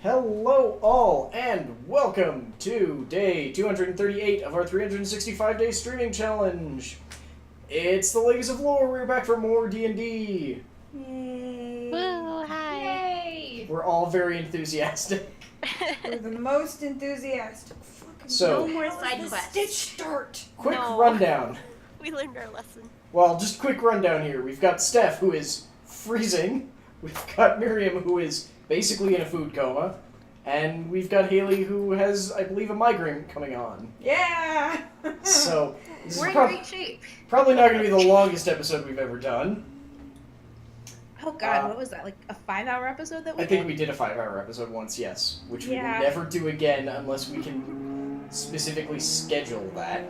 Hello all, and welcome to day 238 of our 365-day streaming challenge. It's the Ladies of Lore. We're back for more D&D. Yay! Woo, hi. Yay! We're all very enthusiastic. We're the most enthusiastic. So- No more How is side this quests. Stitch start. Quick No. rundown. We learned our lesson. Well, just quick rundown here. We've got Steph, who is freezing. We've got Miriam, who is basically in a food coma. And we've got Haley, who has, I believe, a migraine coming on. Yeah. So, this We're is in great shape. probably not going to be the longest episode we've ever done. Oh god, what was that? Like a 5-hour episode that we I think we did a 5-hour episode once, yes. Which we will Yeah. never do again unless we can specifically schedule that.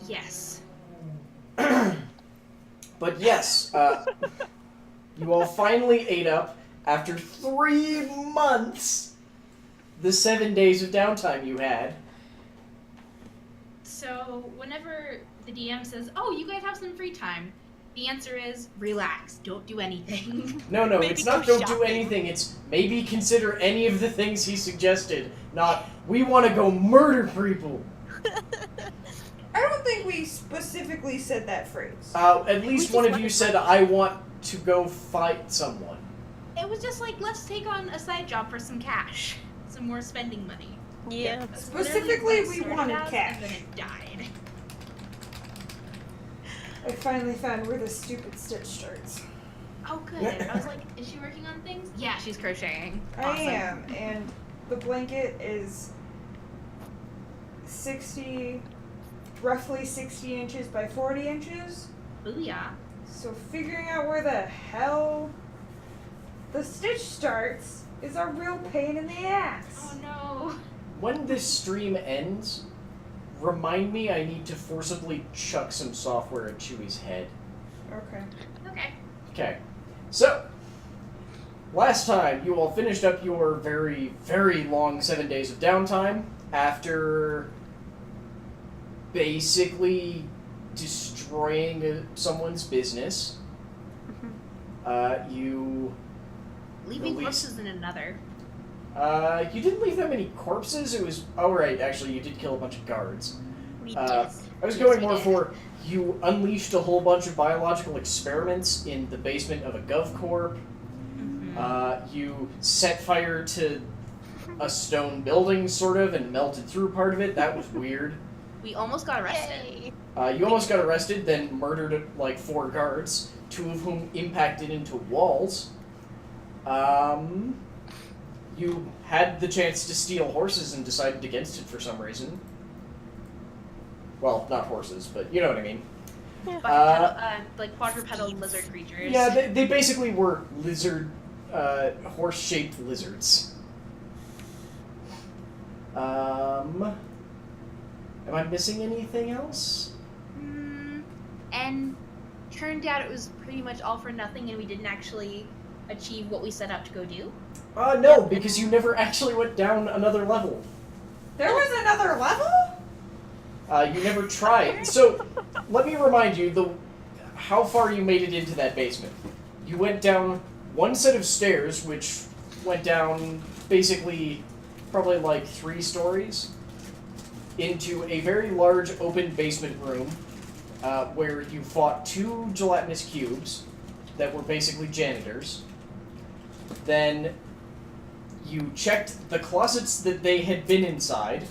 Yes. But yes, you all finally ate up, after 3 months, the 7 days of downtime you had. So whenever the DM says, "Oh, you guys have some free time," the answer is relax, don't do anything. No, Maybe it's not go don't do shopping. anything, it's maybe consider any of the things he suggested, not we want to go murder people. I don't think we specifically said that phrase. At least just one of wanted you said, money. I want to go fight someone. It was just like, let's take on a side job for some cash, some more spending money. Yeah. That's Specifically, literally what it we started wanted as, cash. And then it died. I finally found where the stupid Stitch starts. Oh, good. I was like, is she working on things? Yeah, she's crocheting. I Awesome. am, and the blanket is roughly 60 inches by 40 inches. Booyah. So figuring out where the hell the stitch starts is a real pain in the ass. Oh no. When this stream ends, remind me I need to forcibly chuck some software at Chewie's head. Okay. Okay. Okay. So, last time you all finished up your very, very long 7 days of downtime after basically destroying someone's business. You Leaving Release. corpses in another. you didn't leave that many corpses. It was right. Actually, you did kill a bunch of guards. We I was Yes, going we more did. for you unleashed a whole bunch of biological experiments in the basement of a GovCorp. You set fire to a stone building, sort of, and melted through part of it. That was weird. We almost got arrested. Yay. You almost got arrested, then murdered like 4 guards, 2 of whom impacted into walls. You had the chance to steal horses and decided against it for some reason. Well, not horses, but you know what I mean. Like quadrupedal lizard creatures. Yeah, they basically were horse-shaped lizards. Am I missing anything else? And turned out it was pretty much all for nothing, and we didn't actually achieve what we set out to go do. No, because you never actually went down another level. There was another level? You never tried. So, let me remind you how far you made it into that basement. You went down one set of stairs, which went down basically probably like 3 stories, into a very large open basement room where you fought 2 gelatinous cubes that were basically janitors. Then you checked the closets that they had been inside,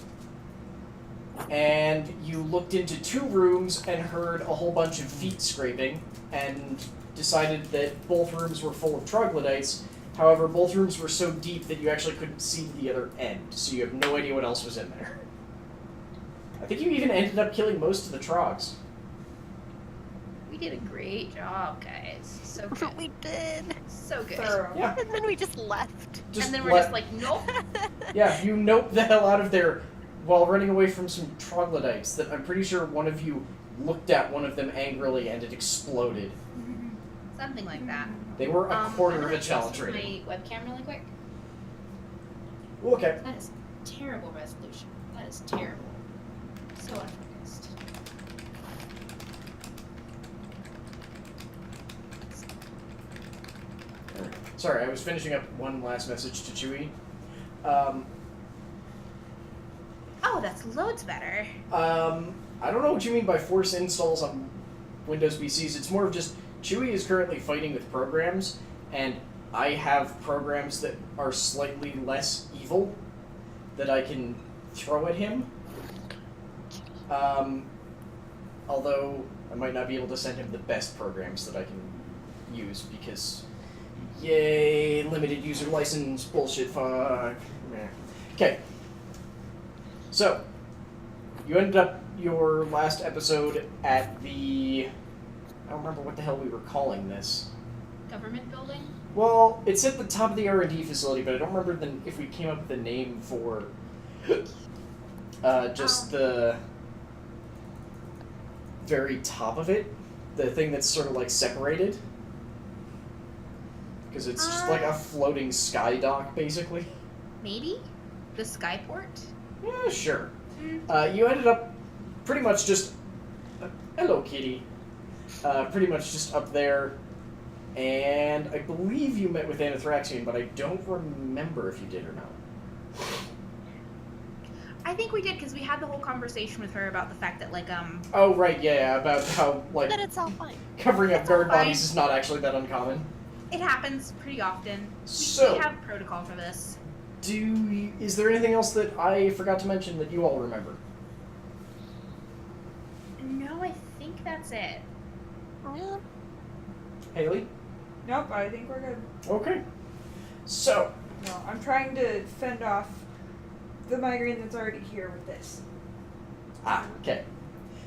and you looked into 2 rooms and heard a whole bunch of feet scraping, and decided that both rooms were full of troglodytes. However, both rooms were so deep that you actually couldn't see the other end, so you have no idea what else was in there. I think you even ended up killing most of the trogs. We did a great job, guys. So good. We did. So good. Thorough. Yeah. And then we just left. And then we're just like, nope. Yeah, you nope the hell out of there while running away from some troglodytes that I'm pretty sure one of you looked at one of them angrily and it exploded. Something like that. They were a quarter I'm of a gonna challenge adjust rating. my webcam really quick. Okay. That is terrible resolution. That is terrible. So unfocused. Sorry, I was finishing up one last message to Chewie. Oh, that's loads better. I don't know what you mean by force installs on Windows PCs. It's more of just Chewy is currently fighting with programs, and I have programs that are slightly less evil that I can throw at him. Although I might not be able to send him the best programs that I can use because, yay, limited user license bullshit. Fuck. Okay. So, you ended up your last episode at the... I don't remember what the hell we were calling this. Government building? Well, it's at the top of the R&D facility, but I don't remember if we came up with a name for just the very top of it. The thing that's sort of like separated. Because it's just like a floating sky dock, basically. Maybe? The Skyport? Yeah, sure. You ended up pretty much just... hello, kitty. Pretty much just up there. And I believe you met with Anathraxian, but I don't remember if you did or not. I think we did, because we had the whole conversation with her about the fact that, like, Oh, right, yeah, about how, like, But it's all fine. covering up It's all guard fine. bodies is not actually that uncommon. it happens pretty often. So- we have protocol for this. Is there anything else that I forgot to mention that you all remember? No, I think that's it. Yeah. Haley? Nope, I think we're good. Okay. So, No, I'm trying to fend off the migraine that's already here with this. okay.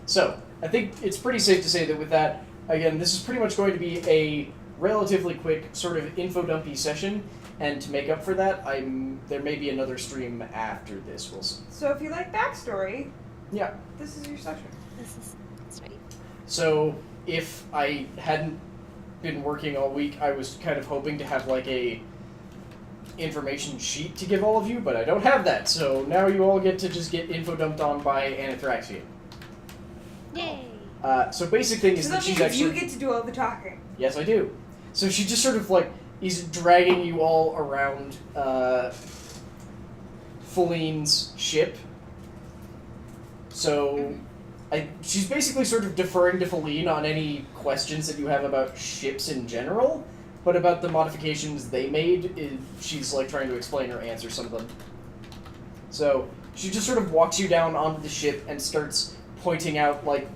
So, I think it's pretty safe to say that with that, again, this is pretty much going to be a relatively quick sort of info dumpy session, and to make up for that, there may be another stream after this, we'll see. So if you like backstory, Yeah. this is your session. That's right. So, if I hadn't been working all week, I was kind of hoping to have like a information sheet to give all of you, but I don't have that, so now you all get to just get info dumped on by Anathraxian. Yay. So basic thing is So that that she's means actually... you get to do all the talking. Yes, I do. So she just sort of like is dragging you all around Feline's ship. So she's basically sort of deferring to Feline on any questions that you have about ships in general, but about the modifications they made, she's like trying to explain or answer some of them. So she just sort of walks you down onto the ship and starts pointing out, like,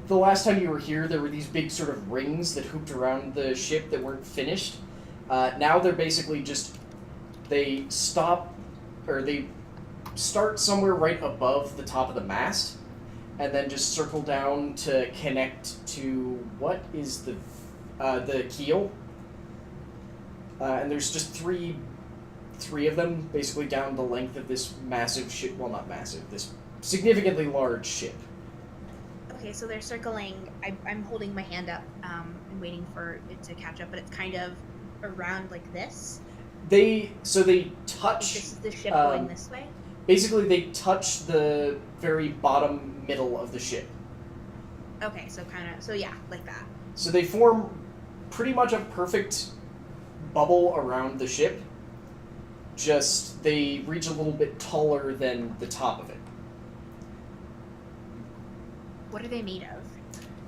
the last time you were here, there were these big sort of rings that hooped around the ship that weren't finished. Now they're basically just, they start somewhere right above the top of the mast, and then just circle down to connect to what is the keel. And there's just three of them, basically down the length of this massive ship. Well, not massive, this significantly large ship. Okay, so they're circling. I'm holding my hand up and waiting for it to catch up, but it's kind of around like this. They Like touch. this is the ship going this way. Basically, they touch the very bottom middle of the ship. Okay, so yeah, like that. So they form pretty much a perfect bubble around the ship. Just they reach a little bit taller than the top of it. What are they made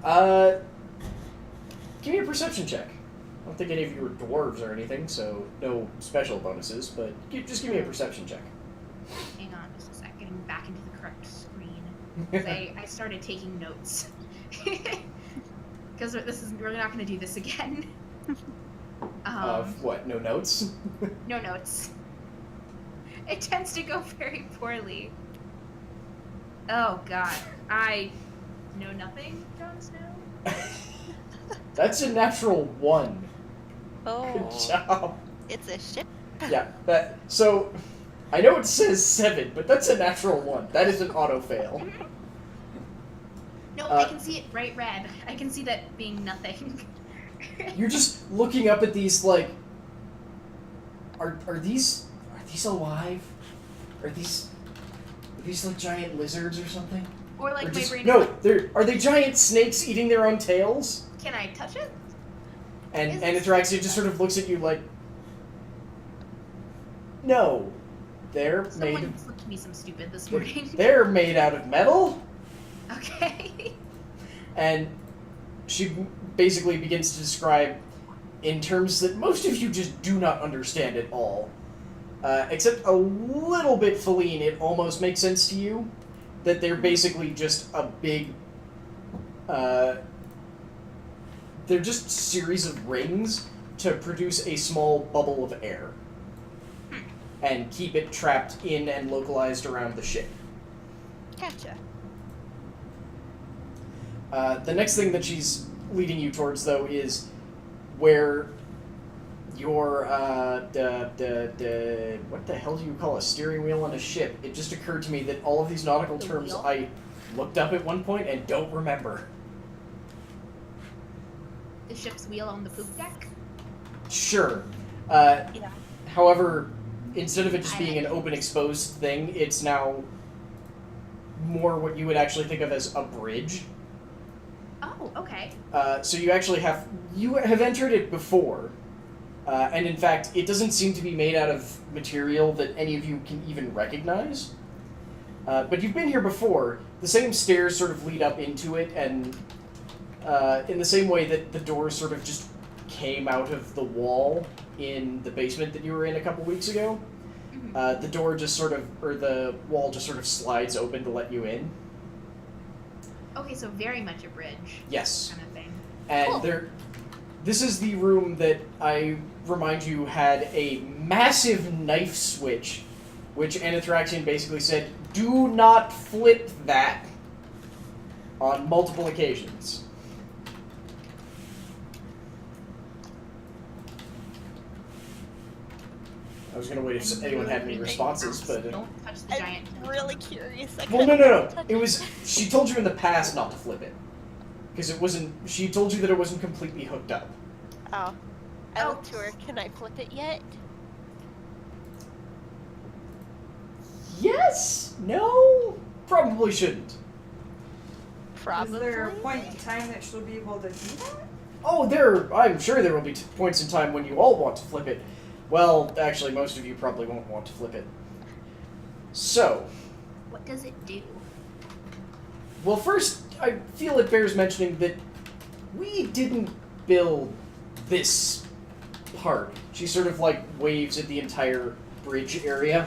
of? Give me a perception check. I don't think any of you are dwarves or anything, so no special bonuses, but just give me a perception check. Hang on just a sec, getting back into the correct screen. 'Cause I started taking notes. Because we're not going to do this again. Of what? No notes? No notes. It tends to go very poorly. Oh god. I know nothing, Jon Snow? That's a natural 1. Oh. Good job. It's a ship. Yeah, so I know it says 7, but that's a natural 1. That is an auto fail. No, I can see it bright red. I can see that being nothing. You're just looking up at these like are these alive? Are these like giant lizards or something? Or like Or my just, brain. no, are they giant snakes eating their own tails? Can I touch it? And Is and this- Ataraxia just sort of looks at you like, no. They're made Someone of, flipped me some stupid this morning. they're made out of metal, Okay. and she basically begins to describe in terms that most of you just do not understand at all. Except a little bit Feline, it almost makes sense to you that they're basically just a big, they're just a series of rings to produce a small bubble of air and keep it trapped in and localized around the ship. Gotcha. The next thing that she's leading you towards, though, is where your, what the hell do you call a steering wheel on a ship? It just occurred to me that all of these nautical The terms wheel? I looked up at one point and don't remember. The ship's wheel on the poop deck. Sure. Yeah. However, instead of it just being an open, exposed thing, it's now more what you would actually think of as a bridge. Oh, okay. So you actually have entered it before, and in fact, it doesn't seem to be made out of material that any of you can even recognize. But you've been here before. The same stairs sort of lead up into it, and in the same way that the doors sort of just came out of the wall in the basement that you were in a couple weeks ago, the door just sort of, or the wall just sort of slides open to let you in. Okay, so very much a bridge Yes. kind of thing. And Cool. this is the room that I remind you had a massive knife switch, which Anathraxian basically said, "Do not flip that," on multiple occasions. I was gonna wait if anyone had any responses, but Don't touch the giant. I'm really curious. I well, no. couldn't touch It was she told you in the past not to flip it because it wasn't. She told you that it wasn't completely hooked up. Oh. I Oh. looked to her. Can I flip it yet? Yes? No? Probably shouldn't. Probably. Is there a point in time that she'll be able to do that? Oh, I'm sure there will be points in time when you all want to flip it. Well, actually, most of you probably won't want to flip it. So, What does it do? well, first, I feel it bears mentioning that we didn't build this part. She sort of, like, waves at the entire bridge area.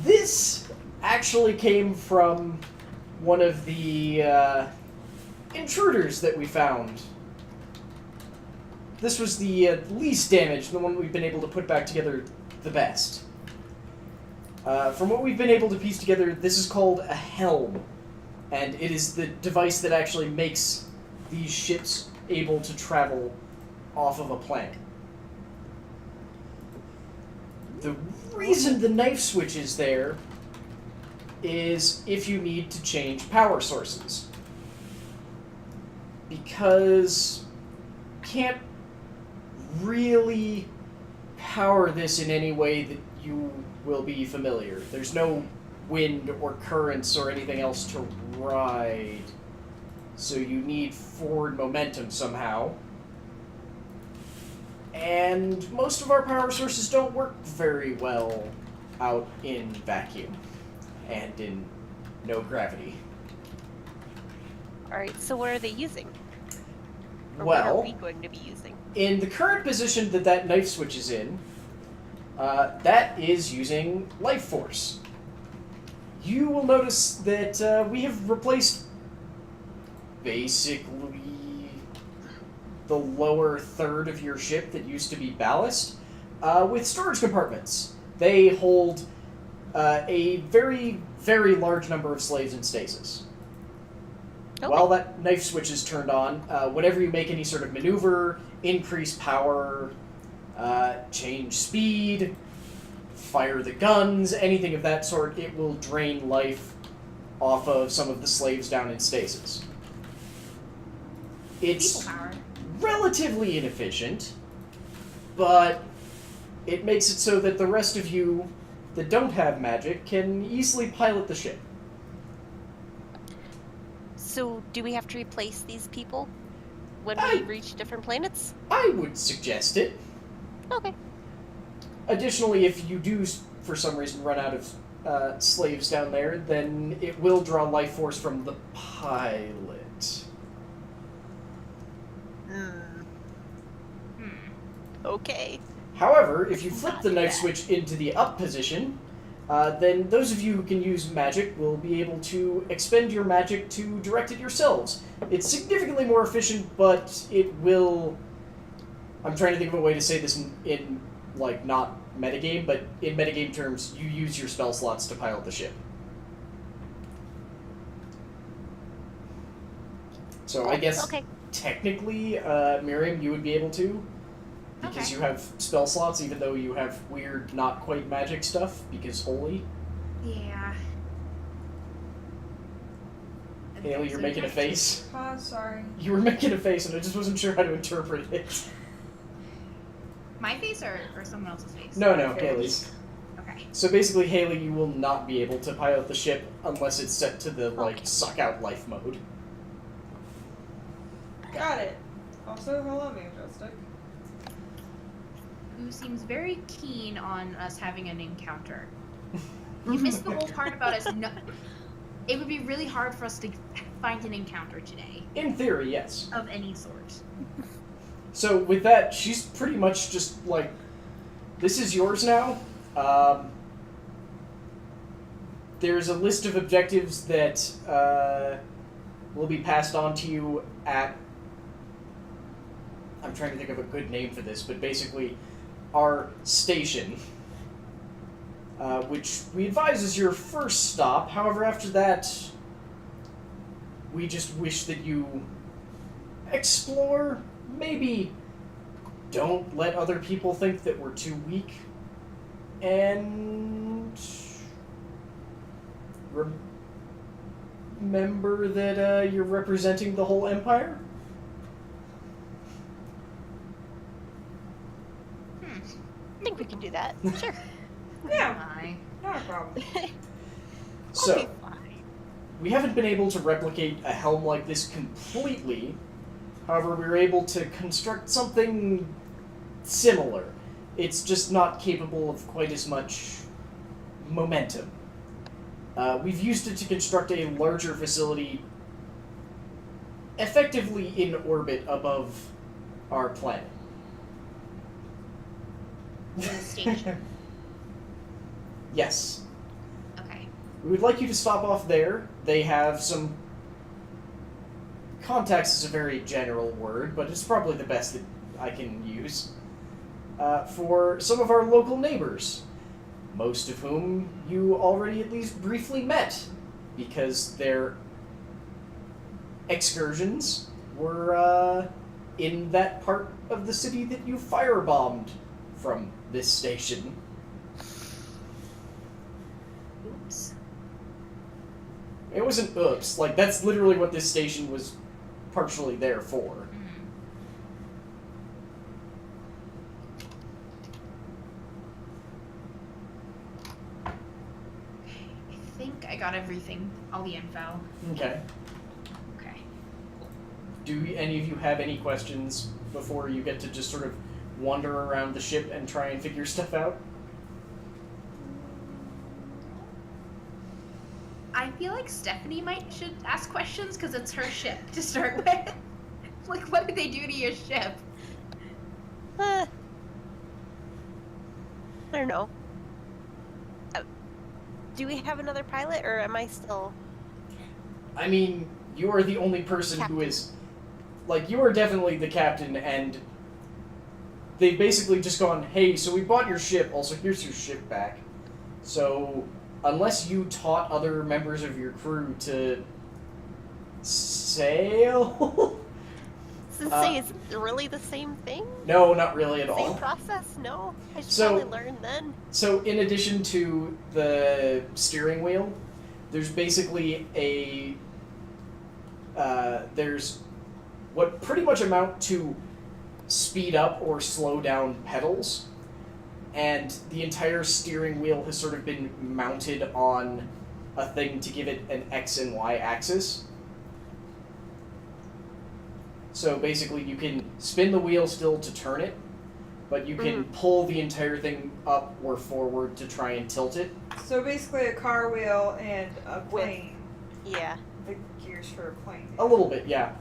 This actually came from one of the, intruders that we found. This was the least damaged, the one we've been able to put back together the best. From what we've been able to piece together, this is called a helm, and it is the device that actually makes these ships able to travel off of a planet. The reason the knife switch is there is if you need to change power sources. Because you can't really power this in any way that you will be familiar. There's no wind or currents or anything else to ride. So you need forward momentum somehow. And most of our power sources don't work very well out in vacuum and in no gravity. Alright, so what are they using? Or what are Well, we going to be using? in the current position that knife switch is in, that is using life force. You will notice that we have replaced basically the lower third of your ship that used to be ballast with storage compartments. They hold a very, very large number of slaves in stasis. Okay. While that knife switch is turned on, whenever you make any sort of maneuver, increase power, change speed, fire the guns, anything of that sort, it will drain life off of some of the slaves down in stasis. It's People power. relatively inefficient, but it makes it so that the rest of you that don't have magic can easily pilot the ship. So, do we have to replace these people when I- we reach different planets? I would suggest it. Okay. Additionally, if you do, for some reason, run out of slaves down there, then it will draw life force from the pilot. Okay. However, if you flip the knife switch into the up position, then those of you who can use magic will be able to expend your magic to direct it yourselves. It's significantly more efficient, but it will... I'm trying to think of a way to say this in like, not metagame, but in metagame terms, you use your spell slots to pilot the ship. So I guess Okay. technically, Miriam, you would be able to, because Okay. you have spell slots, even though you have weird, not quite magic stuff, because holy. Yeah. Haley, you're So making a next- face. Sorry. You were making a face, and I just wasn't sure how to interpret it. My face or someone else's face? No, Haley's. Okay. So basically, Haley, you will not be able to pilot the ship unless it's set to the, like, Okay. suck out life mode. Got it. Also, hello, Majestic. Who seems very keen on us having an encounter. You missed the whole part about us. No, it would be really hard for us to find an encounter today In theory, yes. of any sort. So with that, she's pretty much just like, this is yours now. There's a list of objectives that will be passed on to you at... I'm trying to think of a good name for this, but basically our station, which we advise is your first stop. However, after that, we just wish that you explore. Maybe don't let other people think that we're too weak. And remember that you're representing the whole empire? I think we can do that. Sure. Yeah, My. not a problem. So, Be fine. we haven't been able to replicate a helm like this completely. However, we were able to construct something similar. It's just not capable of quite as much momentum. We've used it to construct a larger facility effectively in orbit above our planet. The station. Yes. Okay. We would like you to stop off there. They have some... Contacts is a very general word, but it's probably the best that I can use. For some of our local neighbors, most of whom you already at least briefly met, because their excursions were in that part of the city that you firebombed from this station. Oops. It wasn't oops, like that's literally what this station was partially there for. I think I got everything, all the info. Okay. Okay. Do any of you have any questions before you get to just sort of wander around the ship and try and figure stuff out? I feel like Stephanie should ask questions because it's her ship to start with. Like, what did they do to your ship? I don't know. Do we have another pilot, or am I still... I mean, you are the only person who is... Like, you are definitely the captain, and they've basically just gone, hey, so we bought your ship, also here's your ship back. So, unless you taught other members of your crew to sail... Say, is it really the same thing? No, not really at Same all. process? No? I should So- probably learn then. So, in addition to the steering wheel, there's basically a... there's what pretty much amount to speed up or slow down pedals, and the entire steering wheel has sort of been mounted on a thing to give it an X and Y axis. So basically you can spin the wheel still to turn it, but you can pull the entire thing up or forward to try and tilt it. So basically a car wheel and a plane. Yeah. The gears for a plane. A little bit, yeah.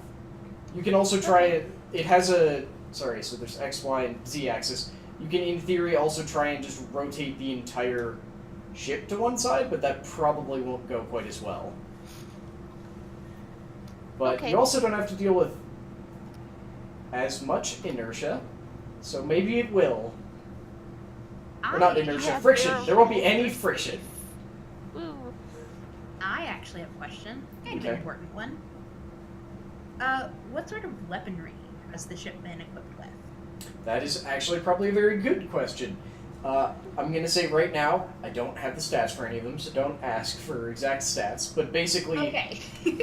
You can also try it. It has a so there's X, Y, and Z axis. You can, in theory, also try and just rotate the entire ship to one side, but that probably won't go quite as well. But Okay. you also don't have to deal with as much inertia, so maybe it will. Or not inertia, have friction. zero There won't be any friction. Woo. I actually have a question. Kind of Okay. an important one. What sort of weaponry has the ship been equipped with? That is actually probably a very good question. I'm going to say right now, I don't have the stats for any of them, so don't ask for exact stats. But basically, Okay.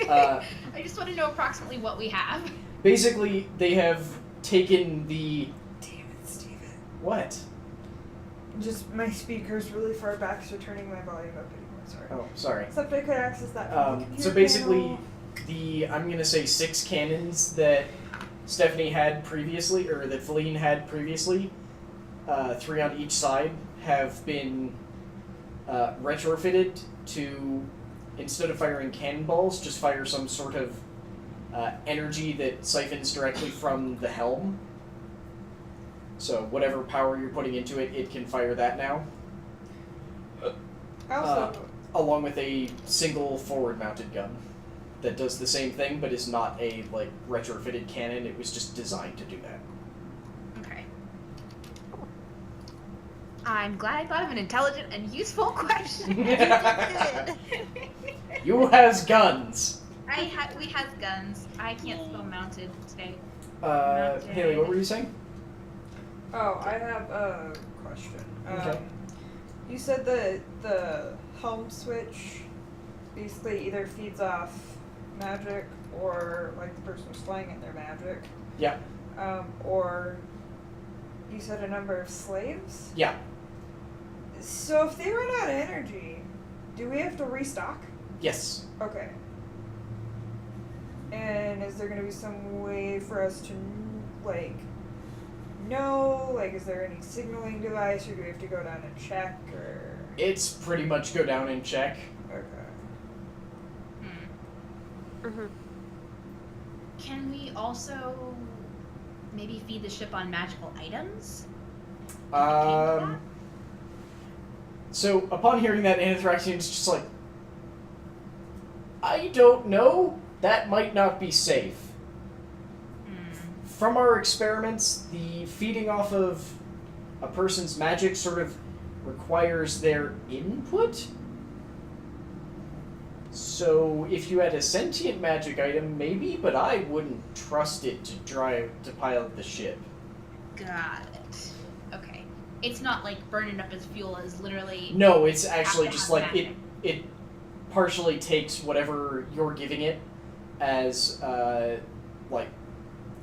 uh, I just want to know approximately what we have. basically they have taken the Damn it, Steven. what? Just my speaker's really far back, so turning my volume up anymore. Sorry. Oh, sorry. Except I could access that. From the So computer basically, panel. I'm going to say 6 cannons that Stephanie had previously, or that Feline had previously, 3 on each side, have been retrofitted to, instead of firing cannonballs, just fire some sort of energy that siphons directly from the helm. So whatever power you're putting into it, it can fire that now, I also, along with a single forward-mounted gun that does the same thing, but is not a retrofitted cannon. It was just designed to do that. Okay. I'm glad I thought of an intelligent and useful question. You has guns. We has guns. I can't spell mounted today. Haley, what were you saying? oh, I have a question. Okay. You said the helm switch basically either feeds off magic or like the person who's flying it, their magic. Yeah. Or you said a number of slaves? Yeah. So if they run out of energy, do we have to restock? Yes. Okay. And is there going to be some way for us to, know? Is there any signaling device, or do we have to go down and check, or... It's pretty much go down and check. Okay. Mm-hmm. Can we also maybe feed the ship on magical items? So upon hearing that, Anathraxian's just like, I don't know. That might not be safe. From our experiments, the feeding off of a person's magic sort of requires their input. So if you had a sentient magic item, maybe, but I wouldn't trust it to pilot the ship. Got it. Okay. It's not like burning up as fuel as literally. No, it's actually have to just have like magic. it partially takes whatever you're giving it as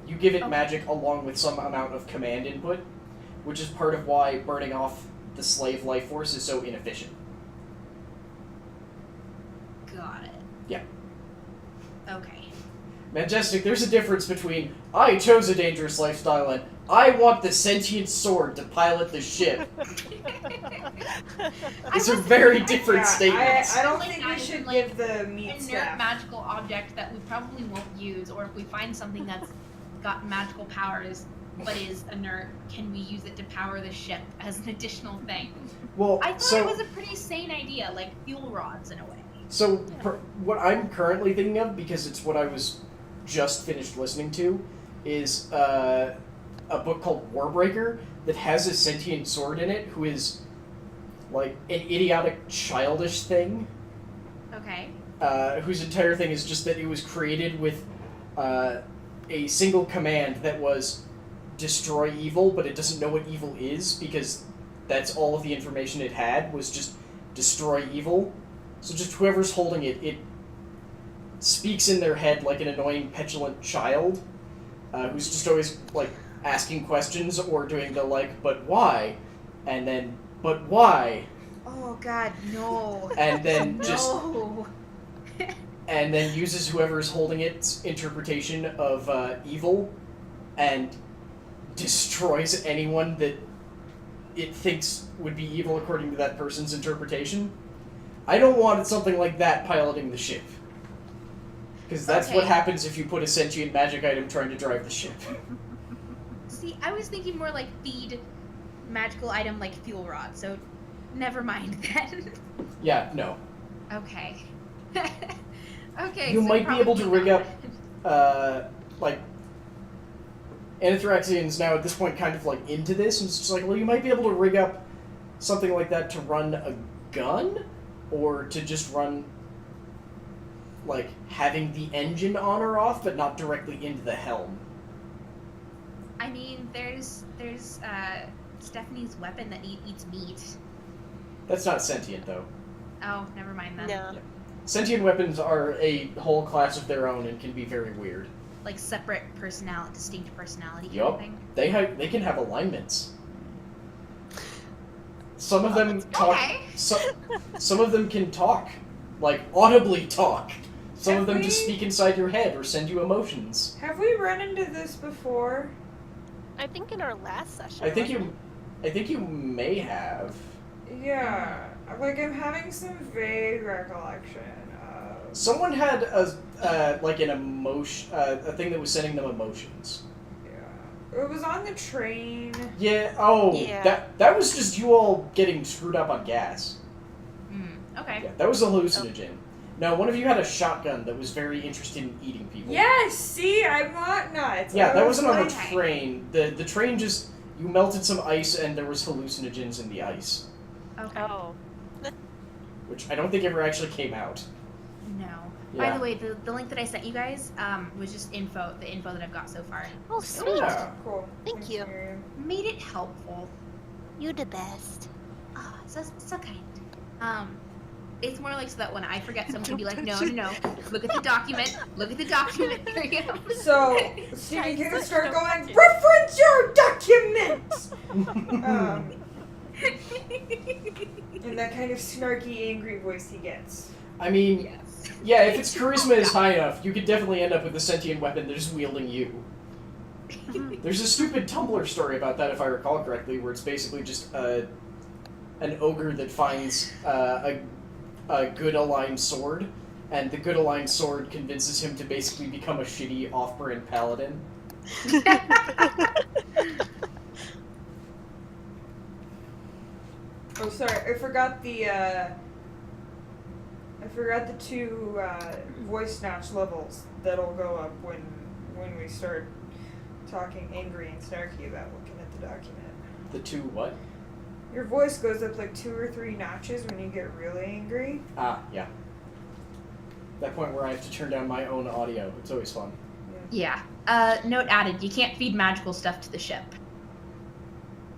you give it Okay. magic along with some amount of command input, which is part of why burning off the slave life force is so inefficient. Got it. Yeah. Okay. Majestic, there's a difference between I chose a dangerous lifestyle and I want the sentient sword to pilot the ship. These are very different statements. I don't Like, think I we should like give the meat Inert staff. magical object that we probably won't use, or if we find something that's got magical powers but is inert, can we use it to power the ship as an additional thing? Well, I thought so it was a pretty sane idea, like fuel rods in a way. So, what I'm currently thinking of, because it's what I was just finished listening to, is a book called Warbreaker that has a sentient sword in it who is like an idiotic, childish thing, Okay. whose entire thing is just that it was created with a single command that was destroy evil, but it doesn't know what evil is because that's all of the information it had was just destroy evil. So just whoever's holding it, it speaks in their head like an annoying, petulant child, who's just always, asking questions or doing the, but why? And then, but why? Oh God, no. And then just, No. and then uses whoever's holding its interpretation of evil and destroys anyone that it thinks would be evil according to that person's interpretation. I don't want something like that piloting the ship. Because that's what Okay. happens if you put a sentient magic item trying to drive the ship. See, I was thinking more like feed magical item like fuel rod, so never mind then. Yeah, no. Okay. Okay. You so might be able to probably rig up, like, Anthraxian's now at this point kind of like into this, and it's just like, well, you might be able to rig up something like that to run a gun, or to just run, like, having the engine on or off, but not directly into the helm. I mean, there's Stephanie's weapon that eats meat. That's not sentient, though. Oh, never mind then. No. Sentient weapons are a whole class of their own and can be very weird. Like separate distinct personality kind Yup. of thing. They can have alignments. Some of them talk. Okay. Some of them can talk, like audibly talk. Some of Have them we- just speak inside your head or send you emotions. Have we run into this before? I think in our last session. I think wasn't you may have. Yeah. Like, I'm having some vague recollection of... Someone had like an emotion, a thing that was sending them emotions. Yeah. It was on the train. Yeah. Oh, Yeah. that was just you all getting screwed up on gas. Okay. Yeah, that was a hallucinogen. Now, one of you had a shotgun that was very interested in eating people. Yes, see, I'm not nuts. Yeah, I that was wasn't on the like- train. The train just, you melted some ice and there was hallucinogens in the ice, Okay. Oh. which I don't think ever actually came out. No. Yeah. By the way, the link that I sent you guys was just the info that I've got so far. Oh, sweet. Yeah. Cool. Thank Thanks, you. Miriam. Made it helpful. You the best. Oh, so kind. It's more like so that when I forget, someone can be like, no, look at the document, Here you go. So, Stephen Guys, can don't start going, touch it. reference your document! In that kind of snarky, angry voice he gets. I mean, Yes. yeah, if its charisma is high enough, you could definitely end up with a sentient weapon that is wielding you. There's a stupid Tumblr story about that, if I recall correctly, where it's basically just an ogre that finds a good aligned sword, and the good aligned sword convinces him to basically become a shitty off-brand paladin. Oh, sorry, I forgot the two voice notch levels that'll go up when we start talking angry and snarky about looking at the document. The two what? Your voice goes up like 2 or 3 notches when you get really angry. Ah, yeah. That point where I have to turn down my own audio. It's always fun. Yeah. Note added: you can't feed magical stuff to the ship.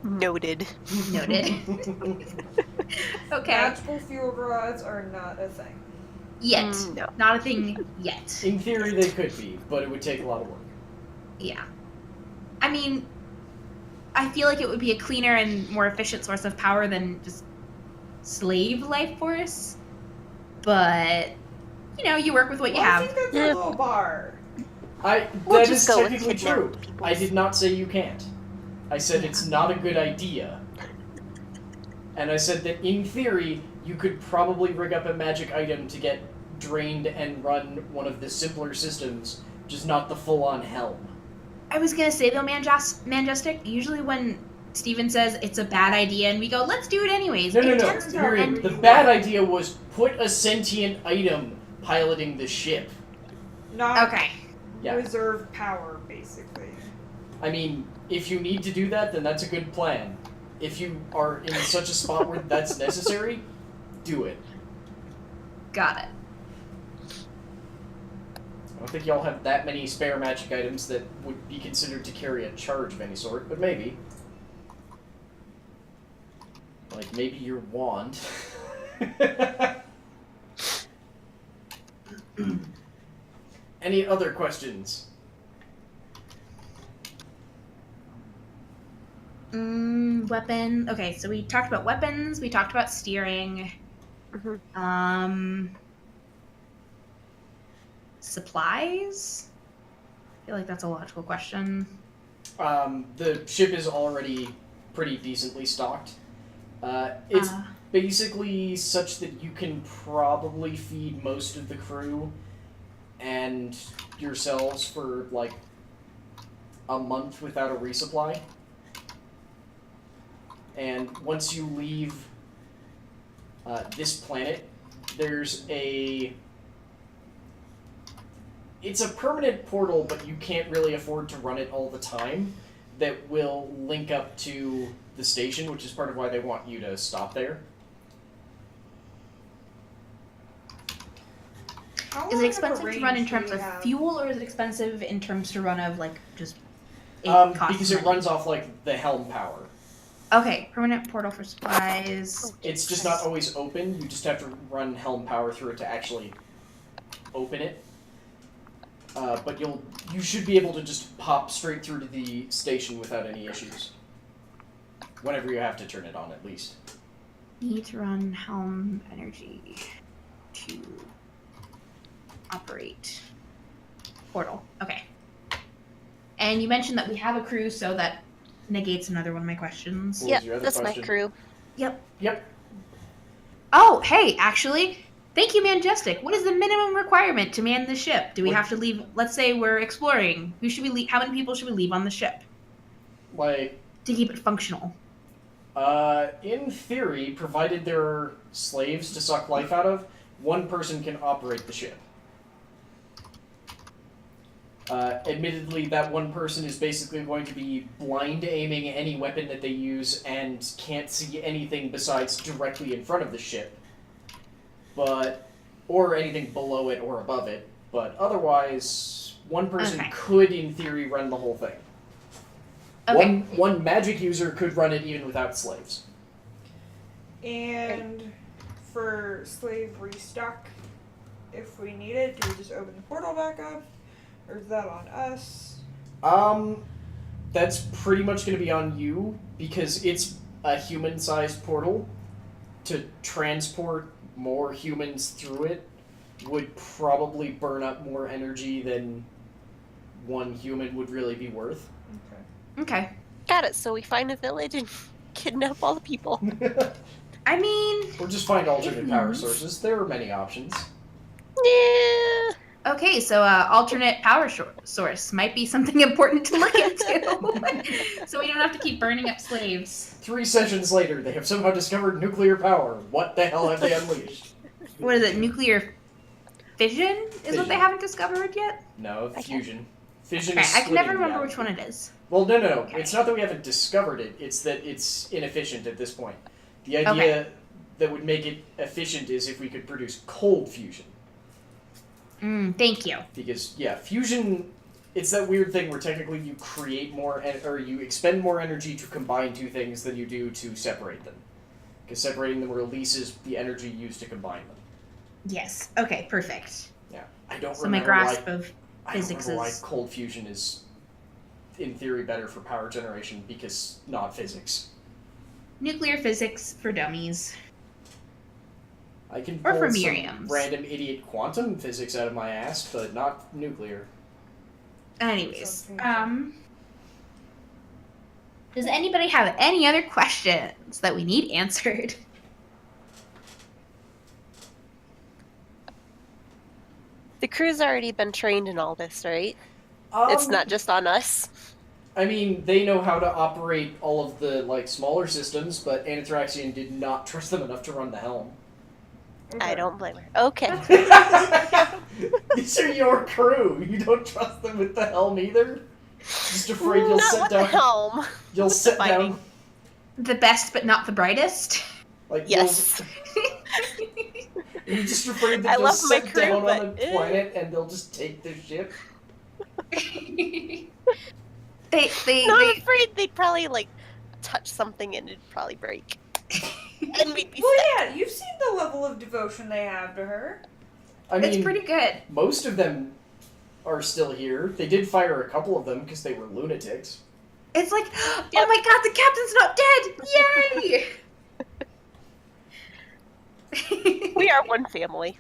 Noted. Noted. Okay. Magical fuel rods are not a thing. Yet. No. Not a thing yet. In theory, they could be, but it would take a lot of work. Yeah. I mean, I feel like it would be a cleaner and more efficient source of power than just slave life force. But, you work with what you I have. think that's Yeah. a low bar. That We'll is just go with technically kidnap true. people's- I did not say you can't. I said it's not a good idea. And I said that in theory, you could probably rig up a magic item to get drained and run one of the simpler systems, just not the full-on helm. I was gonna say though, Manjestic, usually when Steven says it's a bad idea and we go, let's do it anyways. No, it no, tends to Miriam, end the bad idea was put a sentient item piloting the ship. Not Okay. Yeah. reserve power, basically. I mean, if you need to do that, then that's a good plan. If you are in such a spot where that's necessary, do it. Got it. I don't think y'all have that many spare magic items that would be considered to carry a charge of any sort, but maybe. Like, maybe your wand. Any other questions? Weapon. Okay, so we talked about weapons. We talked about steering. Mhm. Supplies. I feel like that's a logical question. The ship is already pretty decently stocked. It's basically such that you can probably feed most of the crew and yourselves for like a month without a resupply. And once you leave this planet, there's it's a permanent portal, but you can't really afford to run it all the time, that will link up to the station, which is part of why they want you to stop there. How Is long it of a expensive to range run in do terms you of have? fuel, or is it expensive in terms to run of like just Because it runs off like the helm power. Okay, permanent portal for supplies. It's just not always open. You just have to run helm power through it to actually open it. But you should be able to just pop straight through to the station without any issues. Whenever you have to turn it on, at least. Need to run helm energy to operate portal. Okay. And you mentioned that we have a crew, so that negates another one of my questions. What was your other That's question? my crew. Yep. Yep. Oh, hey, actually, thank you, Manjestic. What is the minimum requirement to man the ship? Do we What- have to leave? Let's say we're exploring. Who should we leave? How many people should we leave on the ship Like, to keep it functional? in theory, provided there are slaves to suck life out of, one person can operate the ship. Admittedly, that one person is basically going to be blind aiming any weapon that they use and can't see anything besides directly in front of the ship. Or anything below it or above it. But otherwise, one person Okay. could, in theory, run the whole thing. Okay. One magic user could run it even without slaves. And for slave restock, if we need it, do we just open the portal back up? Or is that on us? That's pretty much going to be on you, because it's a human-sized portal. To transport more humans through it would probably burn up more energy than one human would really be worth. Okay. Okay. Got it. So we find a village and kidnap all the people. I mean, Or just find alternate power Yes. sources. There are many options. Yeah. okay, so alternate power source might be something important to look into. So we don't have to keep burning up slaves. 3 sessions later, they have somehow discovered nuclear power. What the hell have they unleashed? What is it? Nuclear fission is what Fission. they haven't discovered yet? No, Okay. fusion. Fission Okay, is I can never splitting remember the which one it is. Well, no. Okay. It's not that we haven't discovered it. It's that it's inefficient at this point. The idea that would make it efficient is if we could produce cold fusion. Thank you. Because, yeah, fusion, it's that weird thing where technically you create more, or you expend more energy to combine two things than you do to separate them. Because separating them releases the energy used to combine them. Yes. Okay, perfect. Yeah. I don't So my remember grasp why, of I don't physics remember why is- cold fusion is, in theory, better for power generation, because not physics. nuclear physics for dummies. I can Or pull for some Miriam's. random idiot quantum physics out of my ass, but not nuclear. Anyways, Something- does anybody have any other questions that we need answered? The crew's already been trained in all this, right? It's not just on us. I mean, they know how to operate all of the smaller systems, but Anathraxian did not trust them enough to run the helm. I don't blame her. Okay. These are your crew. You don't trust them with the helm either. Just afraid you'll Not sit with down. the helm. You'll with the sit fighting. down. The best but not the brightest? Yes. You're just afraid that I you'll love my sit crew, down on but, a planet and they'll just take the ship. Not afraid they'd probably touch something and it'd probably break. And we'd be Well, sick. yeah, you've seen the level of devotion they have to her. I mean, It's pretty good. most of them are still here. They did fire a couple of them because they were lunatics. It's like, oh my god, the captain's not dead! Yay! We are one family.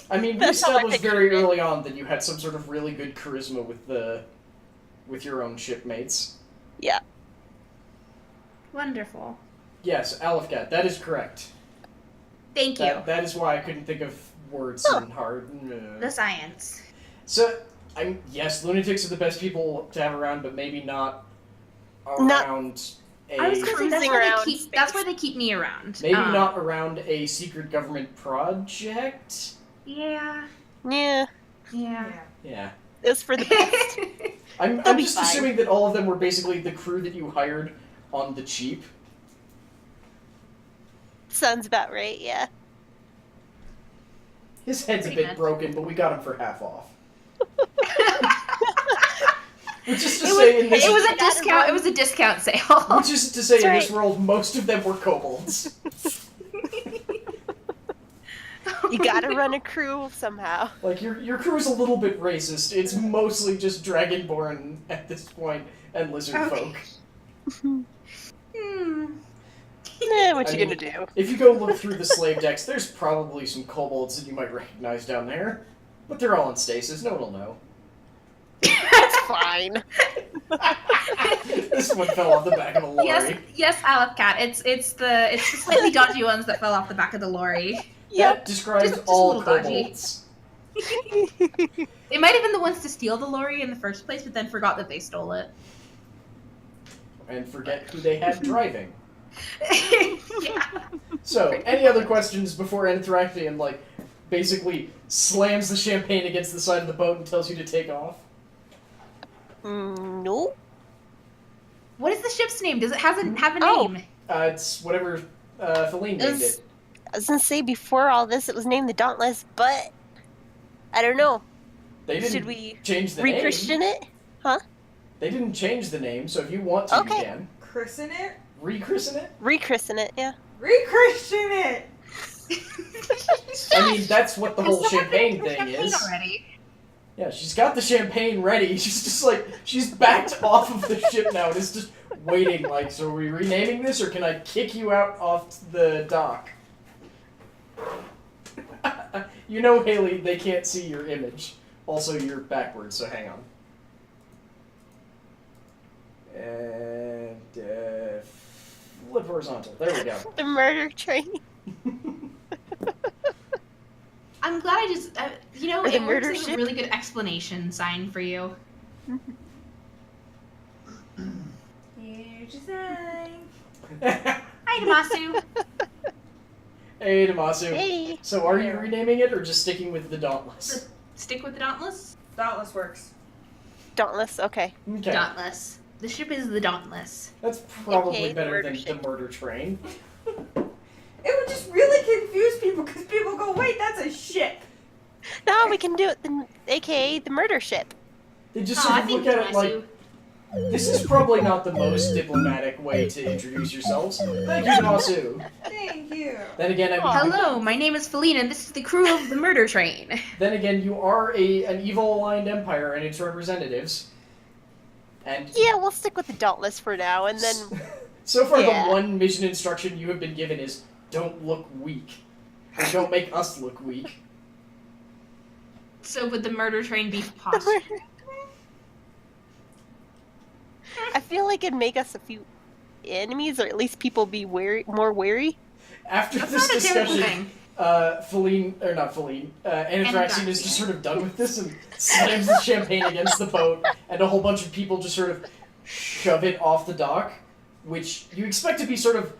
I mean, we That's how I established pictured very it. early on that you had some sort of really good charisma with the with your own shipmates. Yeah. Wonderful. Yes, Alifcat, that is correct. Thank you. That is why I couldn't think of words Huh. in hard. The science. So, yes, lunatics are the best people to have around, but maybe not Not- around a... I was gonna say, that's Cruising why, around that's why space. they keep me around. Maybe not around a secret government project? Yeah. Yeah. Yeah. Yeah. It was for the best. I'm They'll be just fine. assuming that all of them were basically the crew that you hired on the cheap. Sounds about right, yeah. His head's a Pretty bit much. broken, but we got him for half off. Which is to It say, in this, was a You gotta discount. run. It was a discount sale. which is to say, That's in this right. world, most of them were kobolds. You gotta run a crew somehow. Like your crew is a little bit racist. It's mostly just dragonborn at this point and lizard Okay. folk. Hmm. What I you mean- gonna do? If you go look through the slave decks, there's probably some kobolds that you might recognize down there, but they're all in stasis. No one will know. It's fine. This one fell off the back of a lorry. Yes, Alifcat. It's the slightly dodgy ones that fell off the back of the lorry. That describes Just a all little dodgy. kobolds. They might have been the ones to steal the lorry in the first place, but then forgot that they stole it. And forget who they had driving. Yeah. So, any other questions before Anthracian, basically slams the champagne against the side of the boat and tells you to take off? No. What is the ship's name? Does it have a Oh. name? It's whatever Feline named Is- it. I was gonna say before all this it was named the Dauntless, but I don't know. They didn't Should we change the name. re-Christian it? They didn't change the name, so if you want to, Okay. you can. Christen it? Rechristen it? Re-christen it, yeah. Re-Christian it! I mean, that's what the whole Has someone champagne made the thing champagne is. already? Yeah, she's got the champagne ready. She's just she's backed off of the ship now and is just waiting, so are we renaming this or can I kick you out off the dock? You know, Haley, they can't see your image. Also, you're backwards, so hang on. And, flip horizontal. There we go. The murder train. I'm glad I just, Or the it works murder as a ship? really good explanation sign for you. Here's your sign. Hi, Damasu. Hey, Damasu. Hey. So are you renaming it or just sticking with the Dauntless? Stick with the Dauntless? Dauntless works. Dauntless, okay. Okay. Dauntless. The ship is the Dauntless. That's probably Okay, the better murder than ship. the murder train. It would just really confuse people because people go, wait, that's a ship. No, we can do it, aka the murder ship. They just Oh, sort I of think look at it like, Damasu. this is probably not the most diplomatic way to introduce yourselves. Thank you, Damasu. Thank you. Then again, Hello, my name is Feline, and this is the crew of the murder train. Then again, you are an evil-aligned empire and its representatives. And Yeah, we'll stick with the Dauntless for now, and then so far, Yeah. the one mission instruction you have been given is don't look weak. Or don't make us look weak. So would the murder train be posture? I feel like it'd make us a few enemies, or at least people be more wary. After That's this not a terrible discussion, thing. Feline, or not Feline, Anthraxian is Anthraxian. just sort of done with this and slams the champagne against the boat, and a whole bunch of people just sort of shove it off the dock, which you expect to be sort of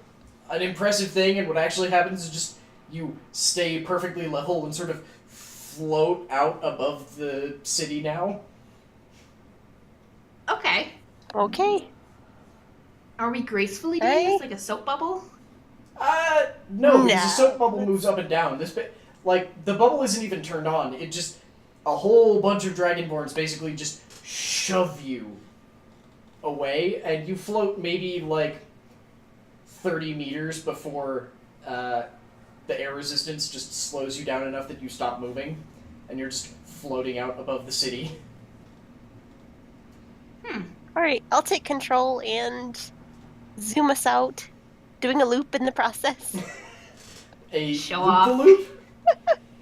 an impressive thing, and what actually happens is just you stay perfectly level and sort of float out above the city now. Okay. Okay. Are we gracefully doing Hey. this like a soap bubble? No, because the No. soap bubble moves up and down. This bit, the bubble isn't even turned on. It just, a whole bunch of Dragonborns basically just shove you away, and you float maybe, 30 meters before, the air resistance just slows you down enough that you stop moving, and you're just floating out above the city. Alright, I'll take control and zoom us out, doing a loop in the process. A Show loop-de-loop?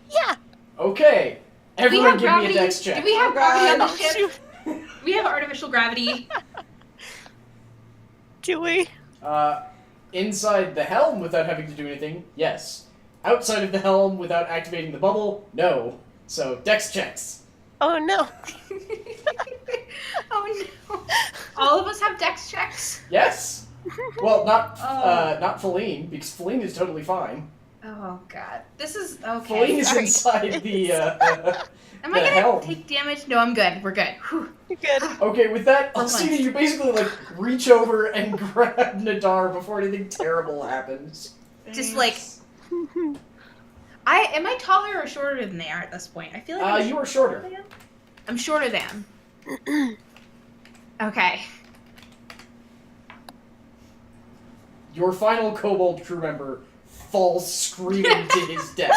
Yeah! Okay. Do we Everyone have give gravity? me a dex check. Do we have Oh, gravity on the God. ship? We have artificial gravity. Do we? Inside the helm without having to do anything, yes. Outside of the helm without activating the bubble, no. So, dex checks. Oh no. Oh no. All of us have dex checks? Yes? Well, not Oh. not Feline, because Feline is totally fine. Oh god. This is okay. Feline is sorry. inside the, Am I the gonna helm. take damage? No, I'm good. We're good. Whew. You're good. Okay, with that, For Alcina, once. you basically, like, reach over and grab Nadar before anything terrible happens. Just like am I taller or shorter than they are at this point? I feel like I'm You are shorter. than. I'm shorter than. Okay. Your final kobold crew member falls screaming to his death.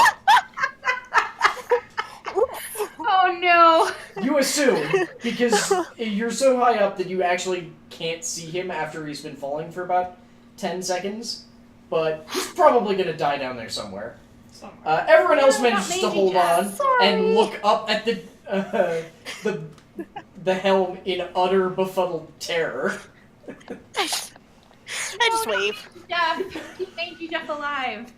Oh no. You assume, because you're so high up that you actually can't see him after he's been falling for about 10 seconds, but he's probably gonna die down there somewhere. Everyone else No, manages not to maybe, hold on Jess. and look up at the helm in utter befuddled terror. I just wave. Jeff, he made you Jeff alive.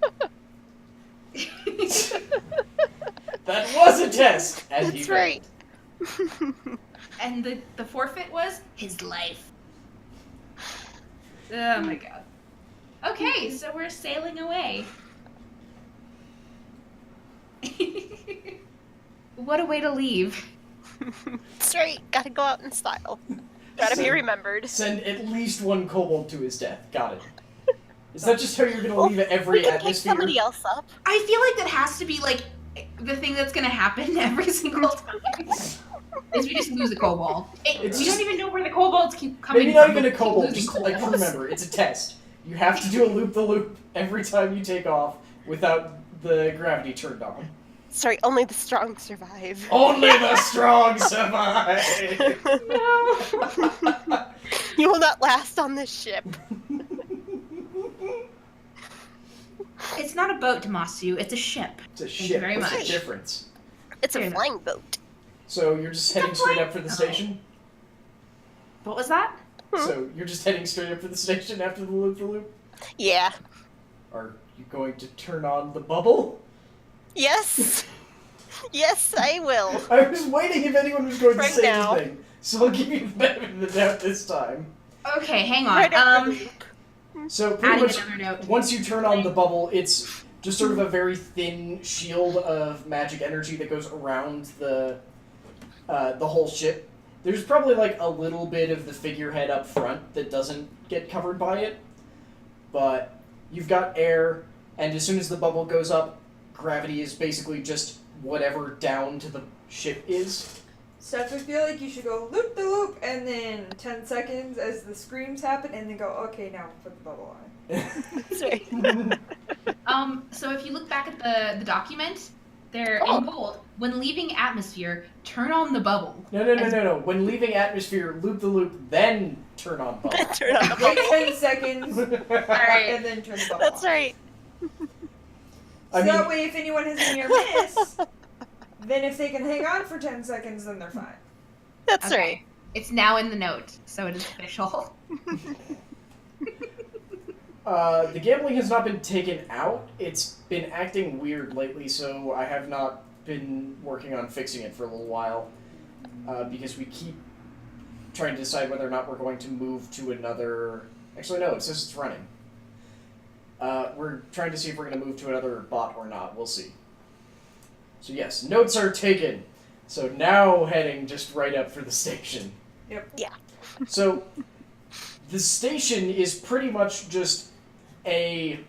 That was a test, as he That's right. And the forfeit was his life. Oh my god. Okay, so we're sailing away. What a way to leave. That's right. Gotta go out in style. Gotta be So- remembered. Send at least one kobold to his death. Got it. Is that just how you're gonna leave We every can pick atmosphere? somebody else up. I feel like that has to be like the thing that's gonna happen every single time. Is we just lose a kobold. It's We just- don't even know where the kobolds keep coming Maybe not from. even a We keep kobold, losing just like kobolds. remember, it's a test. You have to do a loop-the-loop every time you take off without the gravity turned on. Sorry, only the strong survive. Only the strong survive! No. You will not last on this ship. It's not a boat, Damasu. It's a ship. It's a you ship. very What's the much. difference? It's a Fair enough. flying boat. So you're just heading straight up for the station? What was that? So you're just heading straight up for the station after the loop-the-loop? Yeah. Are you going to turn on the bubble? Yes. Yes, I will. I was waiting if anyone was going Right to say now. anything, so I'll give you the benefit of the doubt this time. Okay, hang on. Right after the loop. So pretty Adding much, another note. once you turn on the bubble, it's just sort of a very thin shield of magic energy that goes around the whole ship. There's probably like a little bit of the figurehead up front that doesn't get covered by it, but you've got air, and as soon as the bubble goes up, gravity is basically just whatever down to the ship is. Steph, I feel like you should go loop the loop and then 10 seconds as the screams happen and then go, okay, now put the bubble on. Sorry. So if you look back at the document, they're Oh. in bold. When leaving atmosphere, turn on the bubble. No. When leaving atmosphere, loop the loop, then turn on bubble. Turn on the Wait bubble. 10 seconds Alright. and then turn the bubble That's on. right. I So mean, that way if anyone has a near miss, then if they can hang on for 10 seconds, then they're fine. That's Okay. right. It's now in the note, so it is official. the gambling has not been taken out. It's been acting weird lately, so I have not been working on fixing it for a little while. Because we keep trying to decide whether or not we're going to move to another... Actually, no, it says it's running. We're trying to see if we're going to move to another bot or not. We'll see. So yes, notes are taken. So now heading just right up for the station. Yep. Yeah. So the station is pretty much just a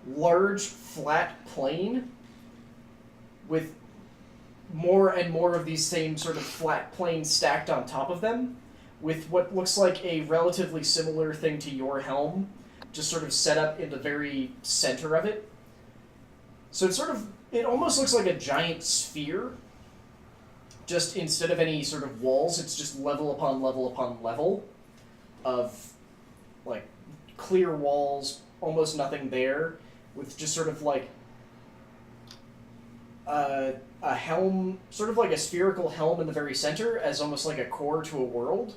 large flat plane with more and more of these same sort of flat planes stacked on top of them, with what looks like a relatively similar thing to your helm, just sort of set up in the very center of it. So it almost looks like a giant sphere, just instead of any sort of walls, it's just level upon level upon level of, like, clear walls, almost nothing there, with just sort of, like, a helm, sort of like a spherical helm in the very center, as almost like a core to a world.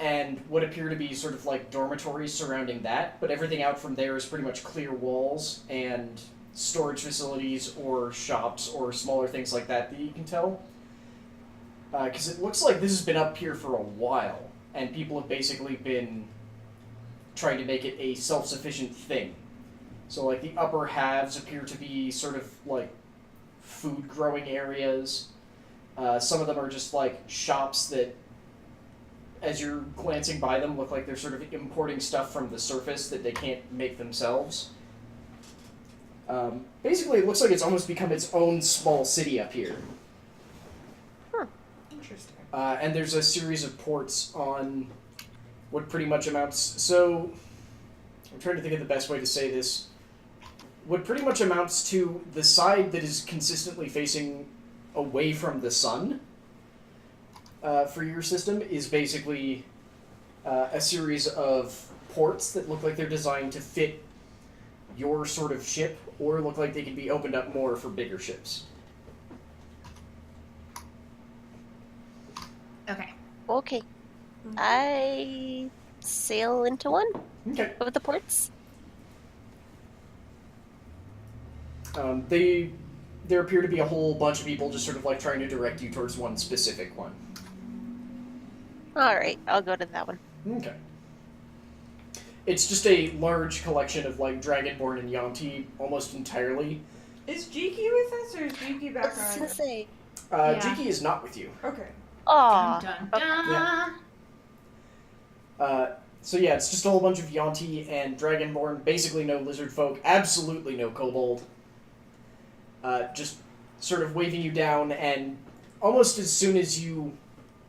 And what appear to be sort of like dormitories surrounding that, but everything out from there is pretty much clear walls and storage facilities or shops or smaller things like that you can tell. Because it looks like this has been up here for a while, and people have basically been trying to make it a self-sufficient thing. So like the upper halves appear to be sort of like food growing areas. Some of them are just like shops that, as you're glancing by them, look like they're sort of importing stuff from the surface that they can't make themselves. Basically, it looks like it's almost become its own small city up here. Interesting. And there's a series of ports on what pretty much amounts... So, I'm trying to think of the best way to say this. What pretty much amounts to the side that is consistently facing away from the sun for your system is basically a series of ports that look like they're designed to fit your sort of ship, or look like they can be opened up more for bigger ships. Okay. Okay. I sail into one Okay. of the ports. There appear to be a whole bunch of people just sort of like trying to direct you towards one specific one. Alright, I'll go to that one. Okay. It's just a large collection of like Dragonborn and Yuan-ti almost entirely. Is Jiki with us, or is Jiki I back was on? gonna say. Yeah. Jiki is not with you. Okay. Aw. Dun, dun, dun. So yeah, it's just a whole bunch of Yuan-ti and Dragonborn, basically no lizard folk, absolutely no kobold. Just sort of waving you down, and almost as soon as you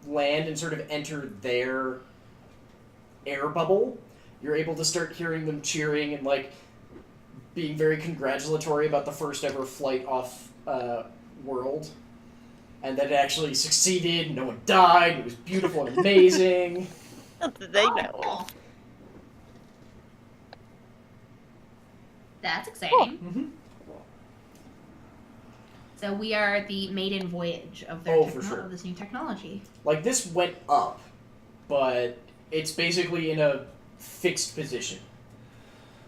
land and sort of enter their air bubble, you're able to start hearing them cheering and like being very congratulatory about the first ever flight off world. And that it actually succeeded, no one died, it was beautiful and amazing. They know. Oh. That's exciting. Cool. Mm-hmm. So we are the maiden voyage of For sure. of this new technology. Like, this went up, but it's basically in a fixed position.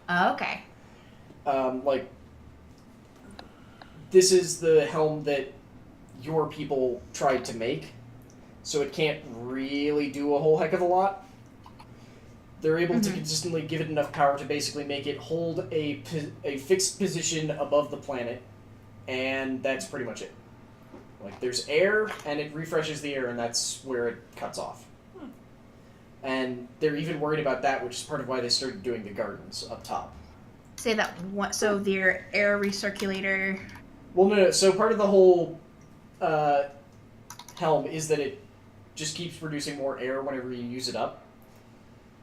Oh, okay. Like, this is the helm that your people tried to make, so it can't really do a whole heck of a lot. They're able to consistently give it enough power to basically make it hold a fixed position above the planet, and that's pretty much it. Like, there's air, and it refreshes the air, and that's where it cuts off. And they're even worried about that, which is part of why they started doing the gardens up top. Say that one. So their air recirculator. Well, no. So part of the whole helm is that it just keeps producing more air whenever you use it up.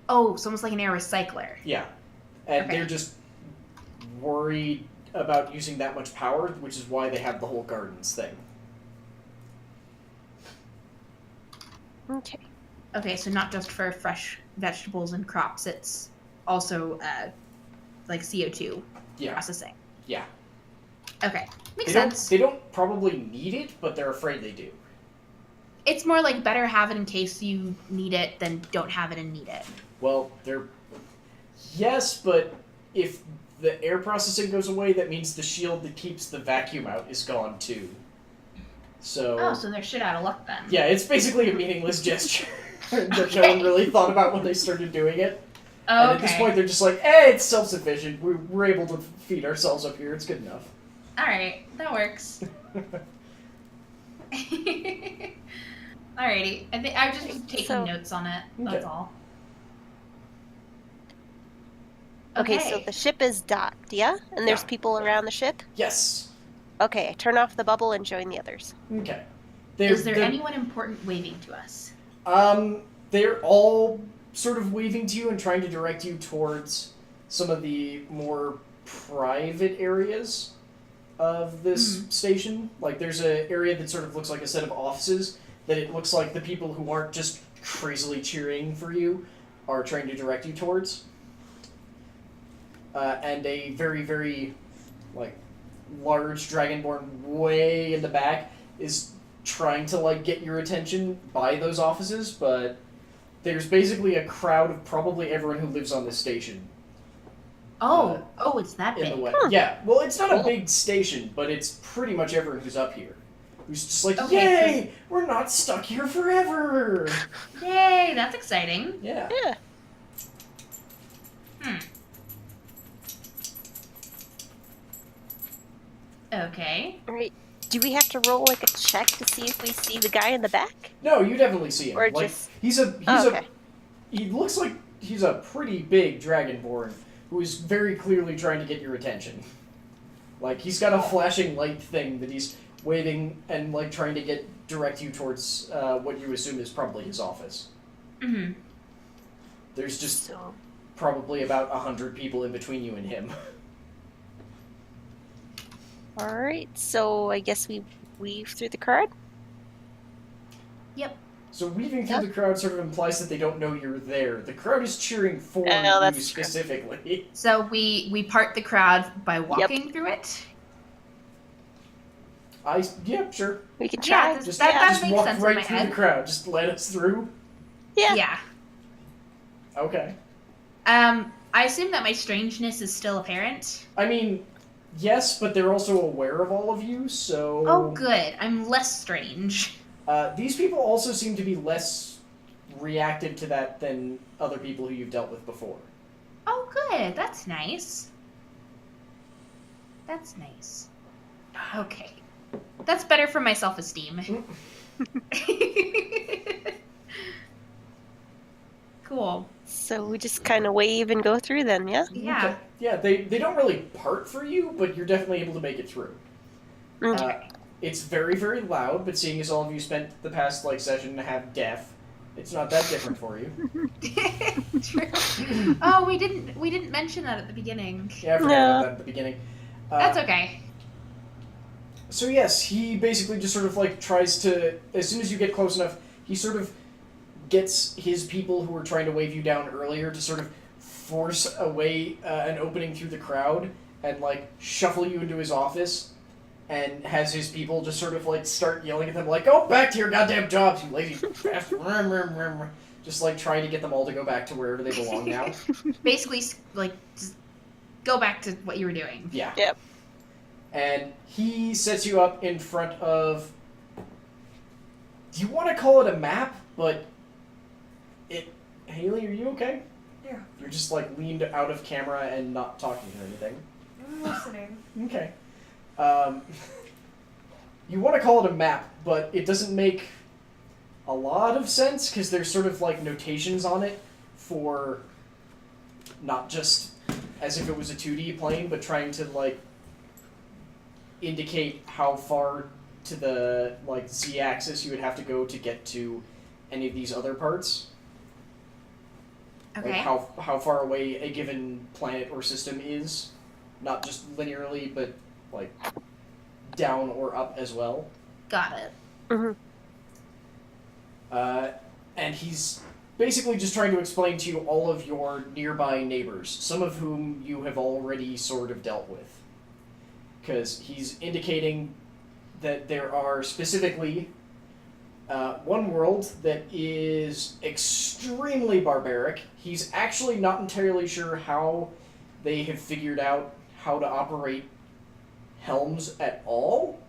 Oh, it's almost like an air recycler. Yeah. And Okay. they're just worried about using that much power, which is why they have the whole gardens thing. Okay. Okay, so not just for fresh vegetables and crops, it's also like CO2 Yeah. processing. Yeah. Okay, makes They don't, sense. they don't probably need it, but they're afraid they do. It's more like better have it in case you need it than don't have it and need it. Well, they're... Yes, but if the air processing goes away, that means the shield that keeps the vacuum out is gone too. So... Oh, so they're shit out of luck then. Yeah, it's basically a meaningless gesture that no one really thought about when they started doing it. Oh, And okay. at this point, they're just like, it's self-sufficient. We're able to feed ourselves up here. It's good enough. All right, that works. Alrighty, I think I was just taking So- notes on it. That's Okay. all. Okay, so the ship is docked, yeah? And there's Yeah. people around the ship? Yes. Okay, I turn off the bubble and join the others. Okay. Is there anyone important waving to us? They're all sort of waving to you and trying to direct you towards some of the more private areas of this station. Like, there's an area that sort of looks like a set of offices that it looks like the people who aren't just crazily cheering for you are trying to direct you towards. And a very, very, like, large dragonborn way in the back is trying to like get your attention by those offices, but there's basically a crowd of probably everyone who lives on this station It's that in big. the way. Yeah, well, it's not a big station, but it's pretty much everyone who's up here. Who's just like, Okay, yay, we're not stuck here forever. Yay, that's exciting. Yeah. Yeah. Okay. Alright. Do we have to roll like a check to see if we see the guy in the back? No, you definitely see him. Or Like, just- he's Oh, okay. he looks like he's a pretty big dragonborn who is very clearly trying to get your attention. Like, he's got a flashing light thing that he's waving and like trying to direct you towards what you assume is probably his office. Mm-hmm. There's just So, probably about 100 people in between you and him. alright, so I guess we weave through the crowd? So weaving through the crowd sort of implies that they don't know you're there. The crowd is cheering for Oh, you that's true. specifically. So we part the crowd by walking through it. Yeah, sure. We can Yeah, try. Just, that just makes walk sense in right my through head. the crowd. Just let us through. Yeah. Okay. I assume that my strangeness is still apparent. I mean, yes, but they're also aware of all of you, so... Oh, good. I'm less strange. These people also seem to be less reactive to that than other people who you've dealt with before. Oh, good. That's nice. That's nice. Okay. That's better for my self-esteem. Cool. So we just kind of wave and go through then, yeah? Yeah. Okay. Yeah, they don't really part for you, but you're definitely able to make it through. Okay. It's very, very loud, but seeing as all of you spent the past session and a half deaf, it's not that different for you. True. Oh, we didn't mention that at the beginning. Yeah, I forgot No. about that at the beginning. That's okay. So yes, he basically just sort of like tries to, as soon as you get close enough, he sort of gets his people who were trying to wave you down earlier to sort of force away an opening through the crowd and like shuffle you into his office, and has his people just sort of like start yelling at them like, "Go back to your goddamn jobs, you lazy bastard!" Just like trying to get them all to go back to wherever they belong now. Basically, like, just go back to what you were doing. Yeah. Yep. And he sets you up in front of... Do you want to call it a map? But it... Haley, are you okay? Yeah. You're just like leaned out of camera and not talking or anything. I'm listening. Okay. You want to call it a map, but it doesn't make a lot of sense because there's sort of like notations on it for not just as if it was a 2D plane, but trying to like indicate how far to the like z-axis you would have to go to get to any of these other parts. Okay. Like how far away a given planet or system is, not just linearly, but like down or up as well. Got it. Mm-hmm. And he's basically just trying to explain to you all of your nearby neighbors, some of whom you have already sort of dealt with. Because he's indicating that there are specifically one world that is extremely barbaric. He's actually not entirely sure how they have figured out how to operate helms at all.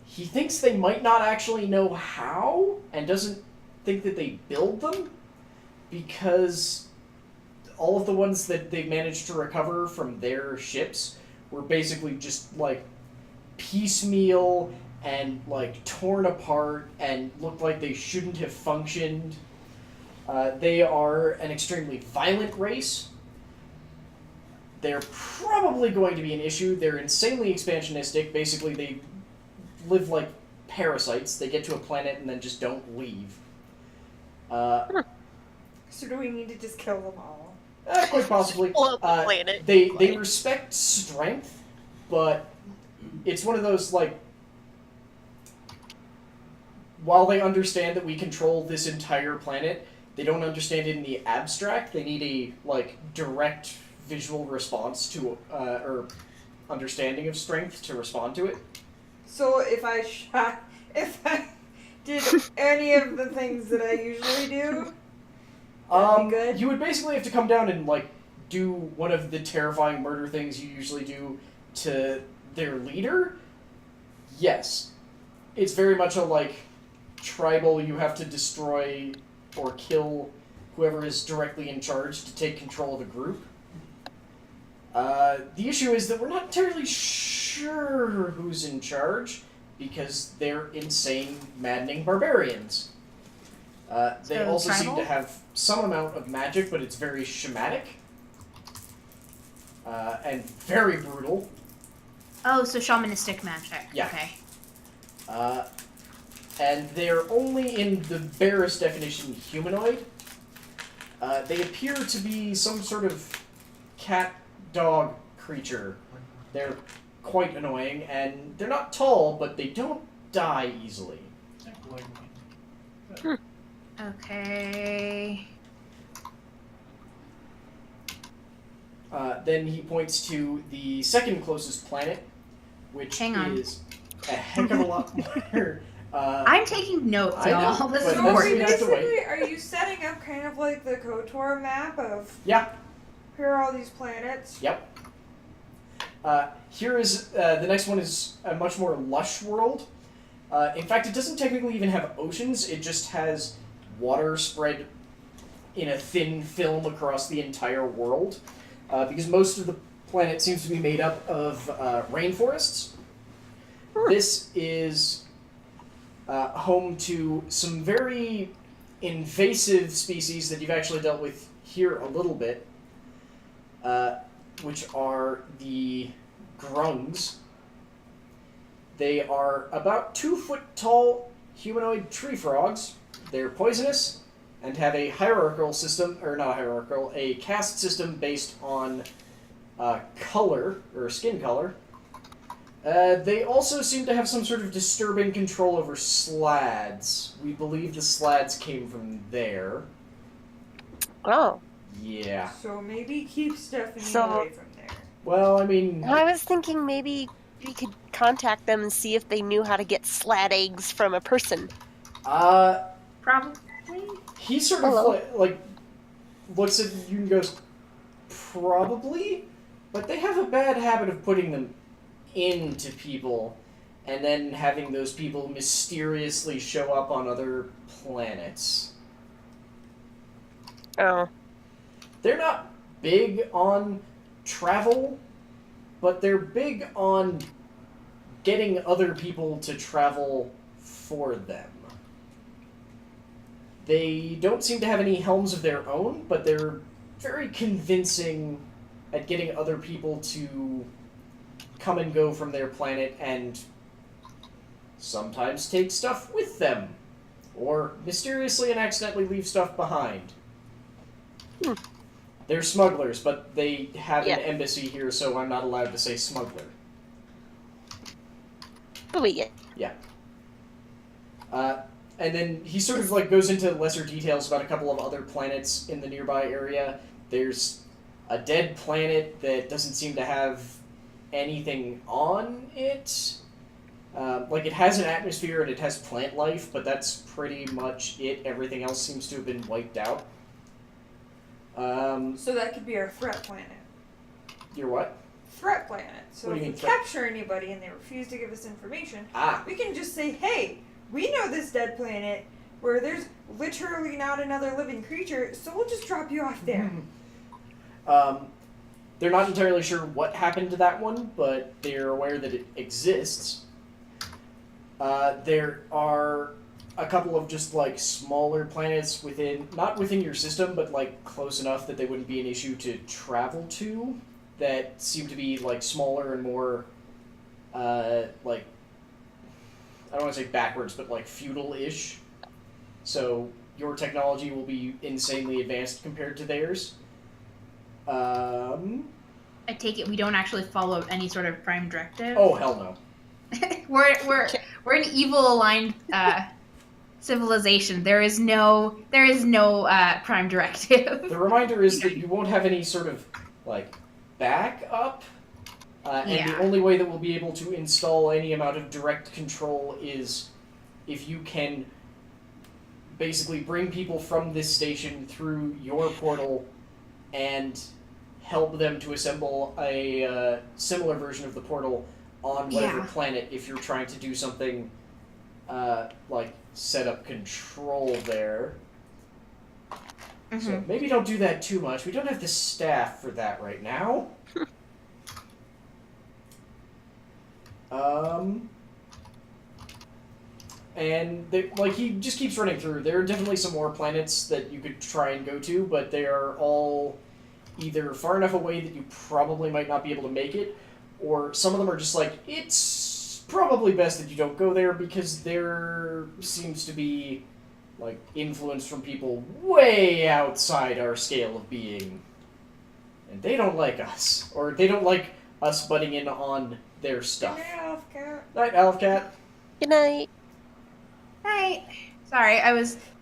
He thinks they might not actually know how, and doesn't think that they build them, because all of the ones that they managed to recover from their ships were basically just, like, piecemeal and, like, torn apart and looked like they shouldn't have functioned. They are an extremely violent race. They're probably going to be an issue. They're insanely expansionistic. Basically, they live like parasites. They get to a planet and then just don't leave. So do we need to just kill them all? Quite possibly. Explode the planet. They respect strength, but it's one of those, like, while they understand that we control this entire planet, they don't understand it in the abstract. They need a, like, direct visual response to, or understanding of strength to respond to it. So if I did any of the things that I usually do, that'd be good? You would basically have to come down and, like, do one of the terrifying murder things you usually do to their leader. Yes. It's very much a, like, tribal, you have to destroy or kill whoever is directly in charge to take control of a group. The issue is that we're not entirely sure who's in charge, because they're insane, maddening barbarians. They So also seem tribal? to have some amount of magic, but it's very shamatic. And very brutal. Oh, so shamanistic magic. Yeah. Okay. And they're only in the barest definition humanoid. They appear to be some sort of cat-dog creature. They're quite annoying, and they're not tall, but they don't die easily. Okay. Then he points to the second closest planet, which Hang on. is a heck of a lot more. I'm taking notes, I know, y'all. This but is So that's- important. we have to wait. basically, are you setting up kind of like the KOTOR map of Yeah. here are all these planets? Yep. Here is the next one is a much more lush world. In fact, it doesn't technically even have oceans. It just has water spread in a thin film across the entire world, because most of the planet seems to be made up of rainforests. This is home to some very invasive species that you've actually dealt with here a little bit, which are the grungs. They are about 2 foot tall humanoid tree frogs. They're poisonous and have a hierarchical system, or not hierarchical, a caste system based on color, or skin color. They also seem to have some sort of disturbing control over slads. We believe the slads came from there. Oh. Yeah. So maybe keep Stephanie So- away from there. Well, I mean... I was thinking maybe we could contact them and see if they knew how to get slat eggs from a person. Probably. He sort of Hello? like looks at you and goes, probably, but they have a bad habit of putting them into people and then having those people mysteriously show up on other planets. Oh. They're not big on travel, but they're big on getting other people to travel for them. They don't seem to have any helms of their own, but they're very convincing at getting other people to come and go from their planet and sometimes take stuff with them, or mysteriously and accidentally leave stuff behind. They're smugglers, but they have Yeah. an embassy here, so I'm not allowed to say smuggler. But we get. And then he sort of like goes into lesser details about a couple of other planets in the nearby area. There's a dead planet that doesn't seem to have anything on it. Like it has an atmosphere and it has plant life, but that's pretty much it. Everything else seems to have been wiped out. So that could be our threat planet. Your what? Threat planet. So What do if you we mean threat? capture anybody and they refuse to give us information, Ah, we can just say, hey, we know this dead planet where there's literally not another living creature, so we'll just drop you off there. They're not entirely sure what happened to that one, but they're aware that it exists. There are a couple of just like smaller planets within, not within your system, but like close enough that they wouldn't be an issue to travel to, that seem to be like smaller and more, like, I don't want to say backwards, but like feudal-ish. So your technology will be insanely advanced compared to theirs. I take it we don't actually follow any sort of prime directive. Oh, hell no. we're an evil aligned civilization. There is no prime directive. The reminder is that you won't have any sort of, like, backup And the only way that we'll be able to install any amount of direct control is if you can basically bring people from this station through your portal and help them to assemble a similar version of the portal on whatever planet if you're trying to do something like set up control there. So maybe don't do that too much. We don't have the staff for that right now. And he just keeps running through. There are definitely some more planets that you could try and go to, but they are all either far enough away that you probably might not be able to make it, or some of them are just like, it's probably best that you don't go there because there seems to be like influence from people way outside our scale of being. And they don't like us. Or they don't like us butting in on their stuff. Good night, Elf Cat. Night, Elf Cat. Good night. Night. Sorry,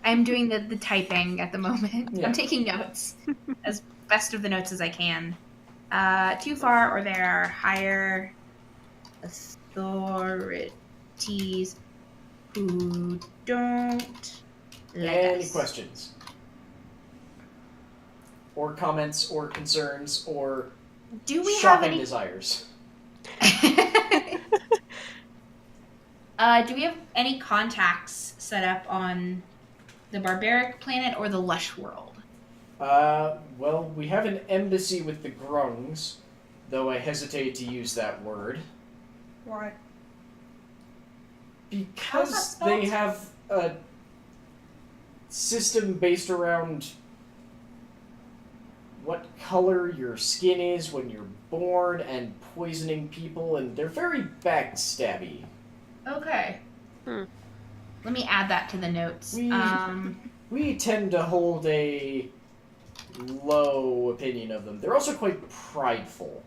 I'm doing the typing at the moment. Yeah. I'm taking notes. As best of the notes as I can. Too far or there are higher authorities who don't like Any us. questions? Or comments, or concerns, or Do we have shopping any desires? Do we have any contacts set up on the barbaric planet or the lush world? Well, we have an embassy with the Grungs, though I hesitate to use that word. Why? Because How's that they spelled? have a system based around what color your skin is when you're born and poisoning people, and they're very backstabby. Okay. Hmm. Let me add that to the notes. We tend to hold a low opinion of them. They're also quite prideful.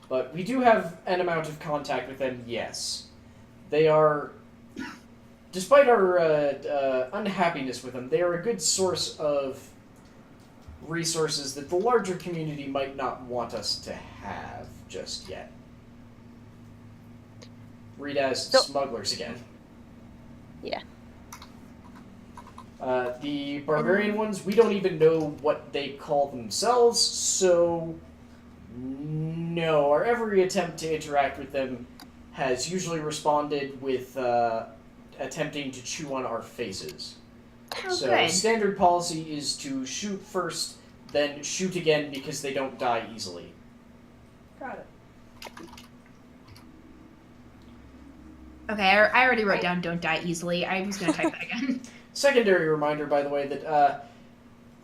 But we do have an amount of contact with them, yes. They are, despite our unhappiness with them, they are a good source of resources that the larger community might not want us to have just yet. Read as smugglers again. Yeah. The barbarian ones, we don't even know what they call themselves, so no. Our every attempt to interact with them has usually responded with attempting to chew on our faces. Oh, So good. standard policy is to shoot first, then shoot again because they don't die easily. Got it. Okay, I already wrote down "don't die easily." I was going to type that again. Secondary reminder, by the way, that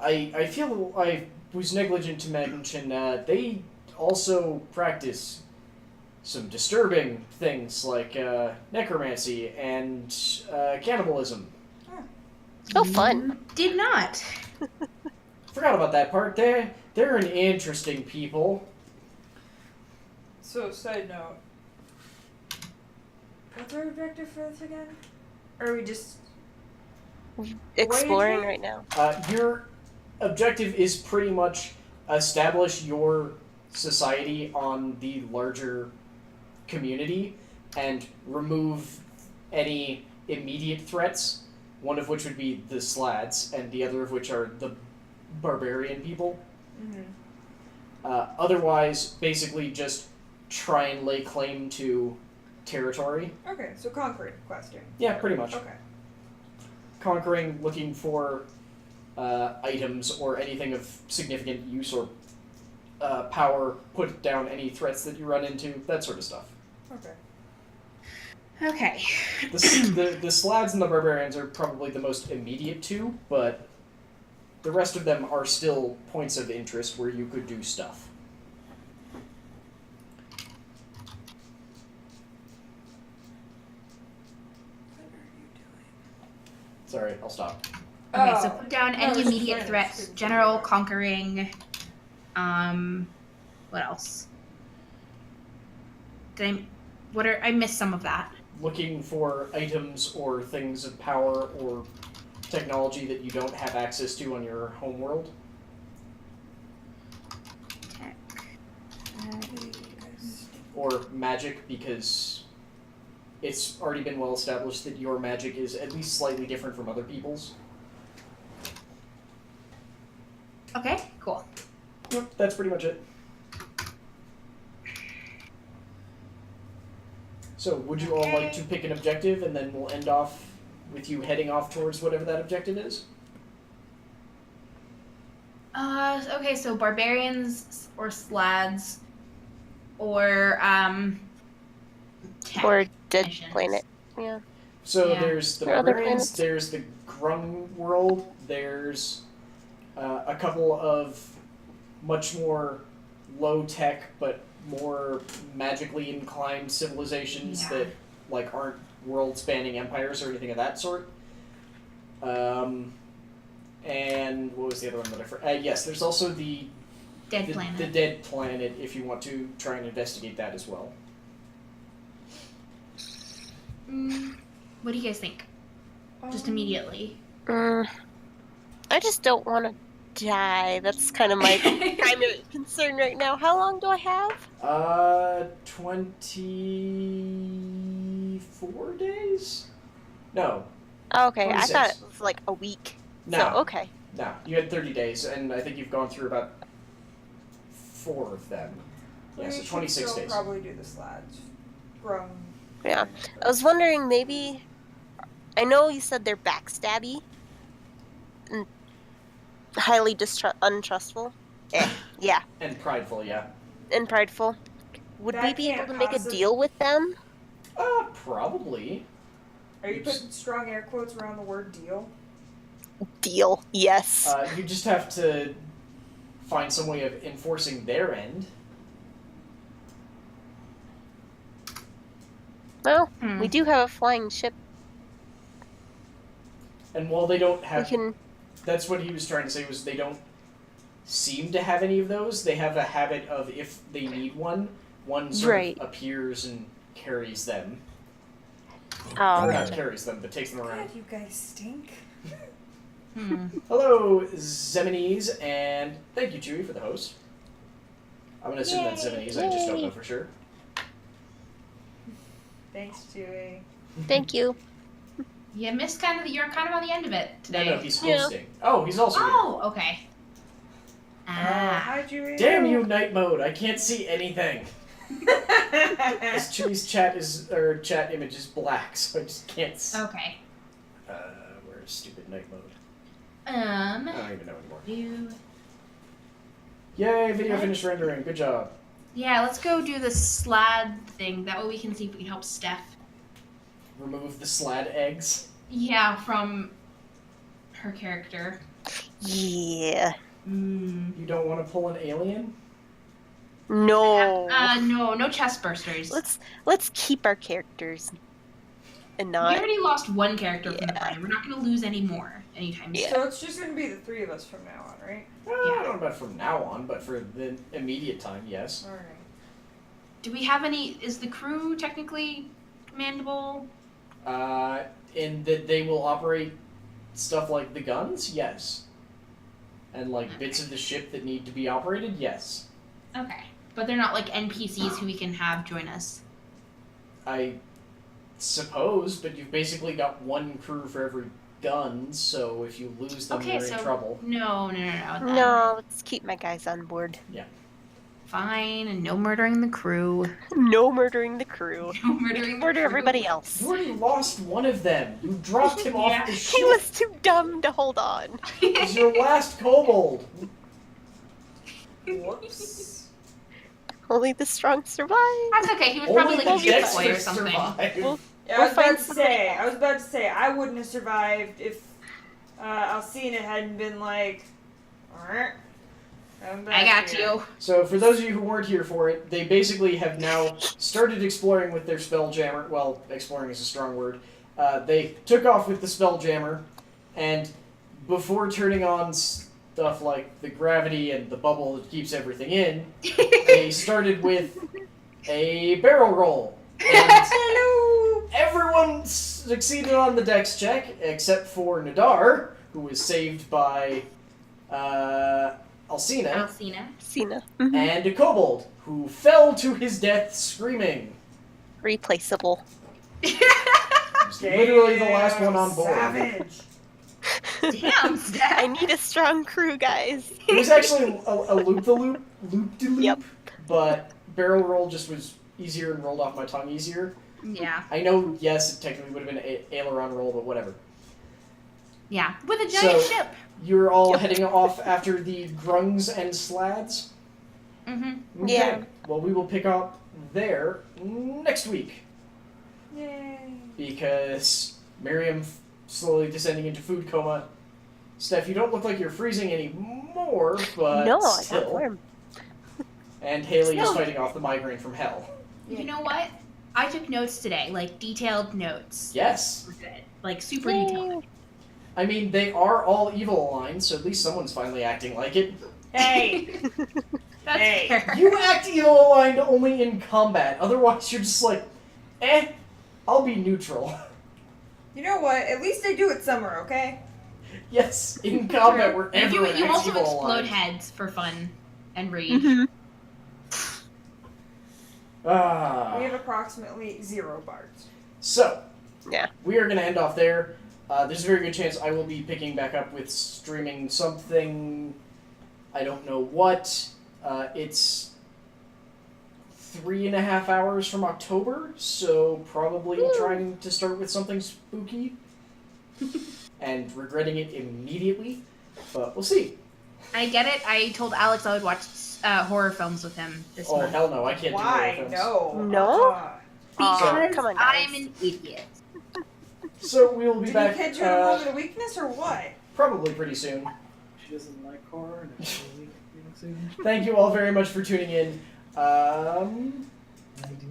I feel I was negligent to mention they also practice some disturbing things like necromancy and cannibalism. Oh, fun. Did not. Forgot about that part. They're an interesting people. So, side note. What's our objective for this again? Or are we just... Exploring Voyaging? right now. Your objective is pretty much establish your society on the larger community and remove any immediate threats, one of which would be the Slads, and the other of which are the barbarian people. Mm-hmm. Otherwise, basically just try and lay claim to territory. Okay, so conquering questing. Yeah, pretty much. Okay. Conquering, looking for items or anything of significant use or power, put down any threats that you run into, that sort of stuff. Okay. Okay. The Slads and the Barbarians are probably the most immediate two, but the rest of them are still points of interest where you could do stuff. Sorry, I'll stop. Okay, so put down no, any it's immediate fine. threats. General, conquering. What else? I missed some of that. Looking for items or things of power or technology that you don't have access to on your home world. Tech. or magic, because it's already been well established that your magic is at least slightly different from other people's. Okay, cool. Yep, that's pretty much it. So, would you all like to pick an objective, and then we'll end off with you heading off towards whatever that objective is? Okay, so barbarians or slads or tech Or Dead missions. Planet. Yeah. So Yeah. there's the Or other barbarians, planets. there's the Grung world, there's a couple of much more low-tech but more magically inclined civilizations Yeah. that like aren't world-spanning empires or anything of that sort. And what was the other one that I forgot? Yes, there's also the Dead Planet. the Dead Planet, if you want to try and investigate that as well. What do you guys think? Just immediately. I just don't want to die. That's kind of my primary concern right now. How long do I have? 24 days? No. Oh, okay, I 26. thought it was like a week. No. So, okay. No. You had 30 days, and I think you've gone through about 4 of them. Yeah, We so should 26 still days. probably do the slads. Grown. Yeah. I was wondering maybe... I know you said they're backstabby and highly untrustful. Yeah. And prideful, yeah. And prideful. Would we That be able can't to make a possibly- deal with them? Probably. Are you putting strong air quotes around the word deal? Deal. Yes. You just have to find some way of enforcing their end. Well, we do have a flying ship. And while they don't We have... can... That's what he was trying to say, was they don't seem to have any of those. They have a habit of, if they need one sort Right. of appears and carries them. Oh, Or not gotcha. carries them, but takes them around. God, you guys stink. Hello, Zeminese, and thank you, Chewie, for the host. I'm gonna assume that's Zeminese, I just don't know for sure. Thanks, Chewie. Thank you. You missed you're kind of on the end of it today. No, he's Yeah. hosting. Oh, he's also here. Oh, okay. Ah. Hi, Chewie. Damn you, night mode! I can't see anything. This Chewie's chat image is black, so I just can't see. Okay. Where's stupid night mode? Um, I don't even know anymore. do... Yay, video finished rendering. Good job. Yeah, let's go do the slad thing. That way we can see if we can help Steph. Remove the slad eggs. Yeah, from her character. Yeah. You don't want to pull an alien? No. No chest bursters. Let's keep our characters and We not. already lost one character from the Yeah. party. We're not going to lose any more anytime soon. So it's just gonna be the 3 of us from now on, right? I don't know about from now on, but for the immediate time, yes. Alright. Do we have any... Is the crew technically commandable? In that they will operate stuff like the guns, yes. And like bits of the ship that need to be operated, yes. Okay. But they're not like NPCs who we can have join us. I suppose, but you've basically got one crew for every gun, so if you lose them, Okay, you're so in trouble. no. then. No, let's keep my guys on board. Fine, and no murdering the crew. No murdering the crew. No murdering the Murder crew. everybody else. You already lost one of them. You dropped him Yeah. off the He ship. was too dumb to hold on. He's your last kobold. Whoops. Only the strong survive. That's okay. He was probably Only like a the ship Dexter boy or something. survived. Well, Yeah, We'll I was about find to somebody say. else. I was about to say I wouldn't have survived if Alcina hadn't been like. "Alright, I'm back I got here." you. So, for those of you who weren't here for it, they basically have now started exploring with their Spelljammer. Well, exploring is a strong word. They took off with the Spelljammer, and before turning on stuff like the gravity and the bubble that keeps everything in, they started with a barrel roll. And Hello. everyone succeeded on the dex check, except for Nadar, who was saved by... Alcina, Alcina. Cena. and a kobold who fell to his death screaming. Replaceable. Literally the last one on board. Savage. Damn, I Steph. need a strong crew, guys. It was actually a loop-the-loop, loop-de-loop, Yep. but barrel roll just was easier and rolled off my tongue easier. Yeah. I know, yes, it technically would have been an aileron roll, but whatever. Yeah. With a giant So- ship. You're all heading off after the grungs and slads? Mm-hmm. Okay. Yeah. Well, we will pick up there next week, Yay. because Miriam slowly descending into food coma. Steph, you don't look like you're freezing anymore, but No, I still. got warm. And Haley is Still. fighting off the migraine from hell. You know what? I took notes today, like detailed notes. Yes. Were good. Like super detailed. I mean, they are all evil aligned, so at least someone's finally acting like it. Hey. That's Hey, fair. You act evil aligned only in combat. Otherwise, you're just like, I'll be neutral. You know what? At least they do it summer, okay? Yes, in combat, we're And you, everyone you acts also evil explode aligned. heads for fun and rage. Mhm. We Ah. have approximately 0 bards. So, Yeah. we are going to end off there. There's a very good chance I will be picking back up with streaming something. I don't know what. It's 3.5 hours from October, so probably trying to start with something spooky and regretting it immediately. But we'll see. I get it. I told Alex I would watch horror films with him this Oh, month. hell no, I can't do Why? horror films. No. No? Because come on, guys. I'm an idiot. So we will be Did back you catch you in a moment of weakness or what? probably pretty soon. She doesn't like horror, and it's really soon. Thank you all very much for tuning in. I do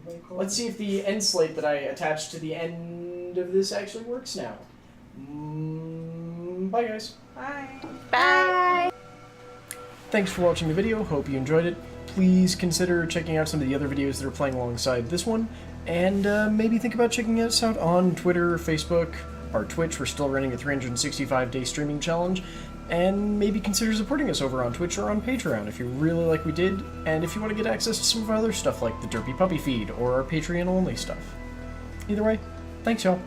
like horror. Let's see if the end slate that I attached to the end of this actually works now. Bye, guys. Bye. Bye. Thanks for watching the video. Hope you enjoyed it. Please consider checking out some of the other videos that are playing alongside this one, and maybe think about checking us out on Twitter, Facebook, or Twitch. We're still running a 365-day streaming challenge, and maybe consider supporting us over on Twitch or on Patreon if you really like we did, and if you want to get access to some of our other stuff like the Derpy Puppy feed or our Patreon-only stuff. Either way, thanks, y'all.